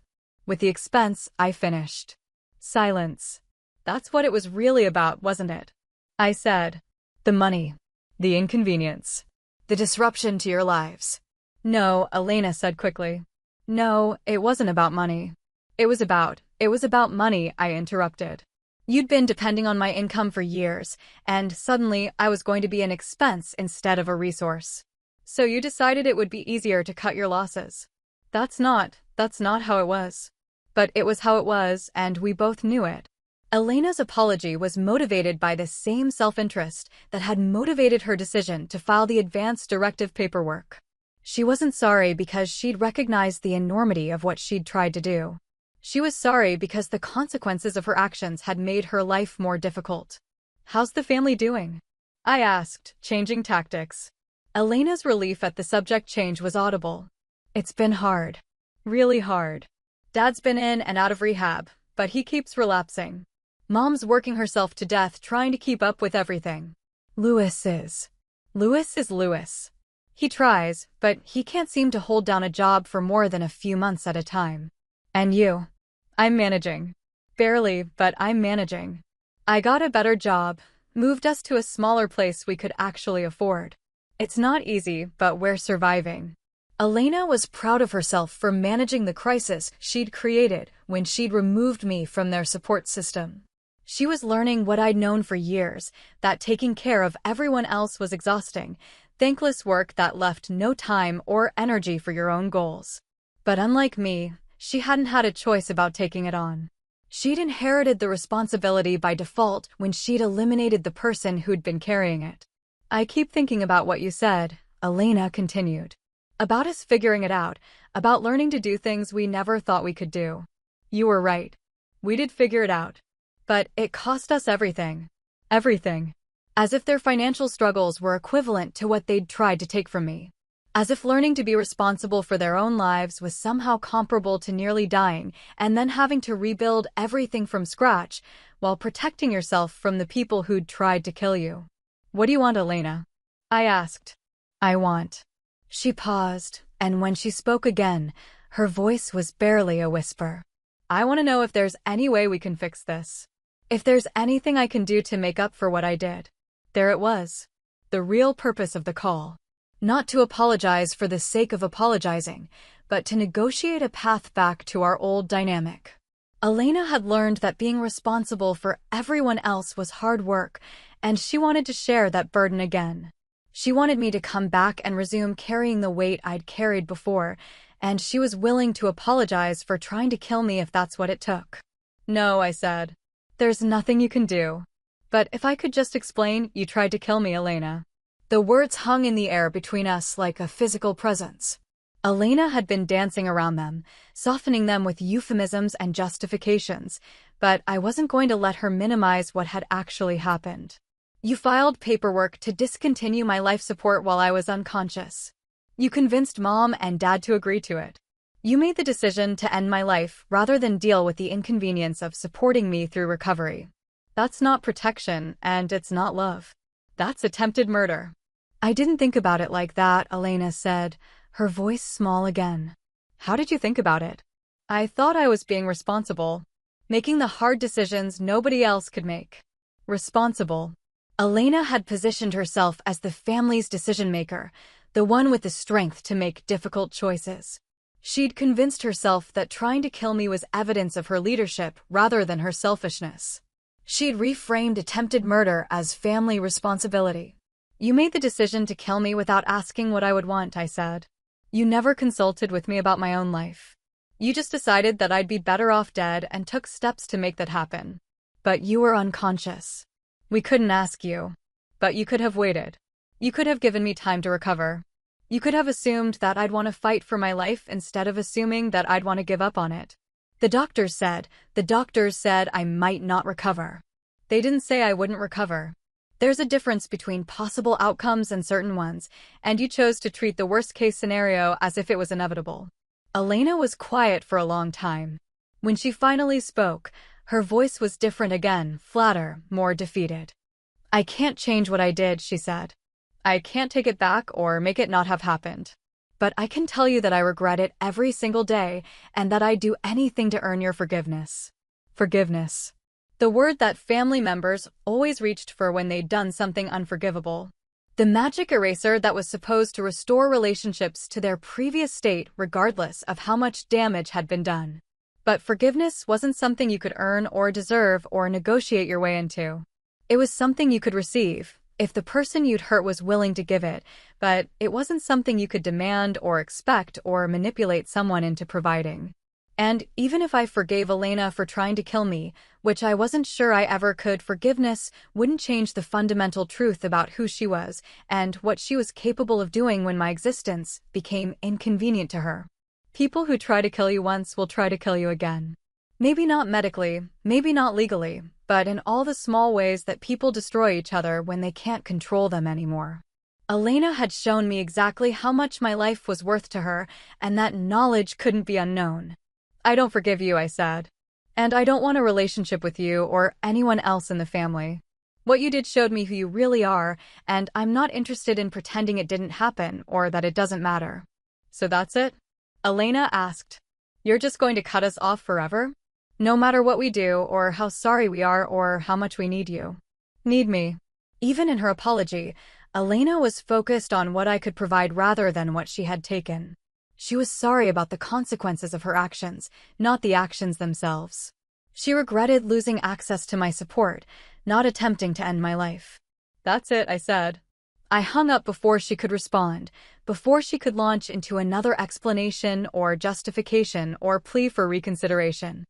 the expense," I finished. Silence. "That's what it was really about, wasn't it?" I said. "The money. The inconvenience. The disruption to your lives." "No," Elena said quickly. "No, it wasn't about money. It was about money," I interrupted. "You'd been depending on my income for years, and suddenly I was going to be an expense instead of a resource. So you decided it would be easier to cut your losses. That's not how it was. But it was how it was, and we both knew it. Elena's apology was motivated by the same self-interest that had motivated her decision to file the advance directive paperwork. She wasn't sorry because she'd recognized the enormity of what she'd tried to do. She was sorry because the consequences of her actions had made her life more difficult. "How's the family doing?" I asked, changing tactics. Elena's relief at the subject change was audible. "It's been hard. Really hard. Dad's been in and out of rehab, but he keeps relapsing. Mom's working herself to death trying to keep up with everything. Louis is Louis. He tries, but he can't seem to hold down a job for more than a few months at a time. And you?" "I'm managing. Barely, but I'm managing. I got a better job, moved us to a smaller place we could actually afford. It's not easy, but we're surviving." Elena was proud of herself for managing the crisis she'd created when she'd removed me from their support system. She was learning what I'd known for years, that taking care of everyone else was exhausting, thankless work that left no time or energy for your own goals. But unlike me, she hadn't had a choice about taking it on. She'd inherited the responsibility by default when she'd eliminated the person who'd been carrying it. "I keep thinking about what you said," Elena continued. "About us figuring it out, about learning to do things we never thought we could do. You were right. We did figure it out. But it cost us everything. Everything. As if their financial struggles were equivalent to what they'd tried to take from me. As if learning to be responsible for their own lives was somehow comparable to nearly dying and then having to rebuild everything from scratch while protecting yourself from the people who'd tried to kill you." "What do you want, Elena?" I asked. "I want." She paused, and when she spoke again, her voice was barely a whisper. "I want to know if there's any way we can fix this. If there's anything I can do to make up for what I did." There it was. The real purpose of the call. Not to apologize for the sake of apologizing, but to negotiate a path back to our old dynamic. Elena had learned that being responsible for everyone else was hard work, and she wanted to share that burden again. She wanted me to come back and resume carrying the weight I'd carried before, and she was willing to apologize for trying to kill me if that's what it took. "No," I said. "There's nothing you can do. But if I could just explain, you tried to kill me, Elena." The words hung in the air between us like a physical presence. Elena had been dancing around them, softening them with euphemisms and justifications, but I wasn't going to let her minimize what had actually happened. "You filed paperwork to discontinue my life support while I was unconscious. You convinced Mom and Dad to agree to it. You made the decision to end my life rather than deal with the inconvenience of supporting me through recovery. That's not protection, and it's not love. That's attempted murder." "I didn't think about it like that," Elena said, her voice small again. "How did you think about it?" "I thought I was being responsible, making the hard decisions nobody else could make." Responsible. Elena had positioned herself as the family's decision-maker, the one with the strength to make difficult choices. She'd convinced herself that trying to kill me was evidence of her leadership rather than her selfishness. She'd reframed attempted murder as family responsibility. "You made the decision to kill me without asking what I would want," I said. "You never consulted with me about my own life. You just decided that I'd be better off dead and took steps to make that happen. But you were unconscious. We couldn't ask you. But you could have waited. You could have given me time to recover. You could have assumed that I'd want to fight for my life instead of assuming that I'd want to give up on it. The doctors said I might not recover. They didn't say I wouldn't recover. There's a difference between possible outcomes and certain ones, and you chose to treat the worst-case scenario as if it was inevitable." Elena was quiet for a long time. When she finally spoke, her voice was different again, flatter, more defeated. "I can't change what I did," she said. "I can't take it back or make it not have happened. But I can tell you that I regret it every single day and that I'd do anything to earn your forgiveness." Forgiveness. The word that family members always reached for when they'd done something unforgivable. The magic eraser that was supposed to restore relationships to their previous state regardless of how much damage had been done. But forgiveness wasn't something you could earn or deserve or negotiate your way into. It was something you could receive, If the person you'd hurt was willing to give it, but it wasn't something you could demand or expect or manipulate someone into providing. And even if I forgave Elena for trying to kill me, which I wasn't sure I ever could, forgiveness wouldn't change the fundamental truth about who she was and what she was capable of doing when my existence became inconvenient to her. People who try to kill you once will try to kill you again. Maybe not medically, maybe not legally, but in all the small ways that people destroy each other when they can't control them anymore. Elena had shown me exactly how much my life was worth to her, and that knowledge couldn't be unknown. I don't forgive you, I said. And I don't want a relationship with you or anyone else in the family. What you did showed me who you really are, and I'm not interested in pretending it didn't happen or that it doesn't matter. So that's it? Elena asked. You're just going to cut us off forever? No matter what we do, or how sorry we are, or how much we need you. Need me. Even in her apology, Elena was focused on what I could provide rather than what she had taken. She was sorry about the consequences of her actions, not the actions themselves. She regretted losing access to my support, not attempting to end my life. That's it, I said. I hung up before she could respond, before she could launch into another explanation or justification or plea for reconsideration.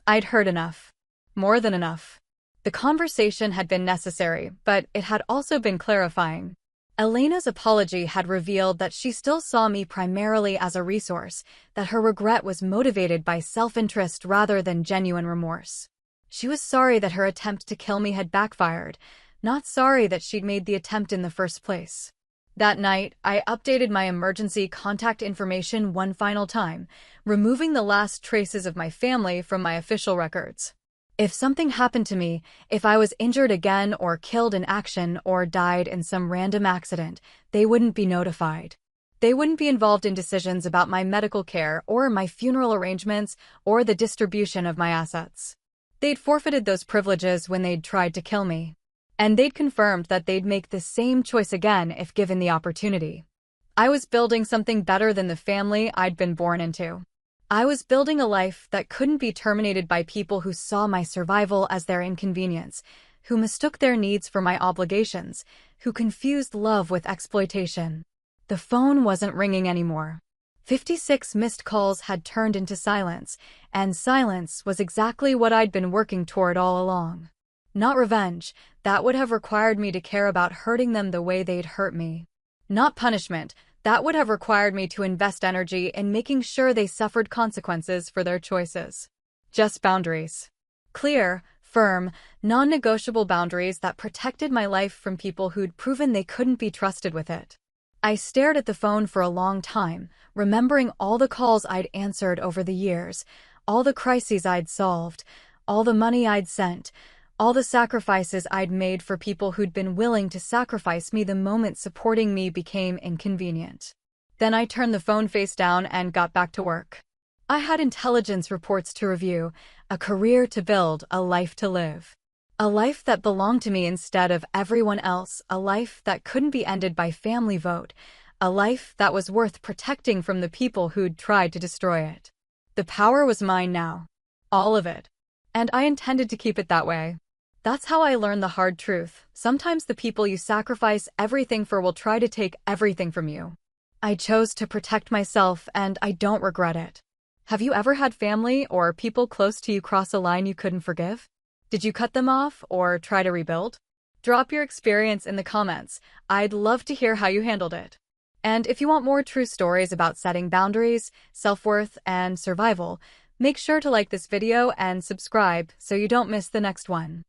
I'd heard enough. More than enough. The conversation had been necessary, but it had also been clarifying. Elena's apology had revealed that she still saw me primarily as a resource, that her regret was motivated by self-interest rather than genuine remorse. She was sorry that her attempt to kill me had backfired, not sorry that she'd made the attempt in the first place. That night, I updated my emergency contact information one final time, removing the last traces of my family from my official records. If something happened to me, if I was injured again or killed in action or died in some random accident, they wouldn't be notified. They wouldn't be involved in decisions about my medical care or my funeral arrangements or the distribution of my assets. They'd forfeited those privileges when they'd tried to kill me. And they'd confirmed that they'd make the same choice again if given the opportunity. I was building something better than the family I'd been born into. I was building a life that couldn't be terminated by people who saw my survival as their inconvenience, who mistook their needs for my obligations, who confused love with exploitation. The phone wasn't ringing anymore. 56 missed calls had turned into silence, and silence was exactly what I'd been working toward all along. Not revenge, that would have required me to care about hurting them the way they'd hurt me. Not punishment, that would have required me to invest energy in making sure they suffered consequences for their choices. Just boundaries. Clear, firm, non-negotiable boundaries that protected my life from people who'd proven they couldn't be trusted with it. I stared at the phone for a long time, remembering all the calls I'd answered over the years, all the crises I'd solved, all the money I'd sent, all the sacrifices I'd made for people who'd been willing to sacrifice me the moment supporting me became inconvenient. Then I turned the phone face down and got back to work. I had intelligence reports to review, a career to build, a life to live. A life that belonged to me instead of everyone else, a life that couldn't be ended by family vote, a life that was worth protecting from the people who'd tried to destroy it. The power was mine now. All of it. And I intended to keep it that way. That's how I learned the hard truth. Sometimes the people you sacrifice everything for will try to take everything from you. I chose to protect myself, and I don't regret it. Have you ever had family or people close to you cross a line you couldn't forgive? Did you cut them off or try to rebuild? Drop your experience in the comments. I'd love to hear how you handled it. And if you want more true stories about setting boundaries, self-worth, and survival, make sure to like this video and subscribe so you don't miss the next one.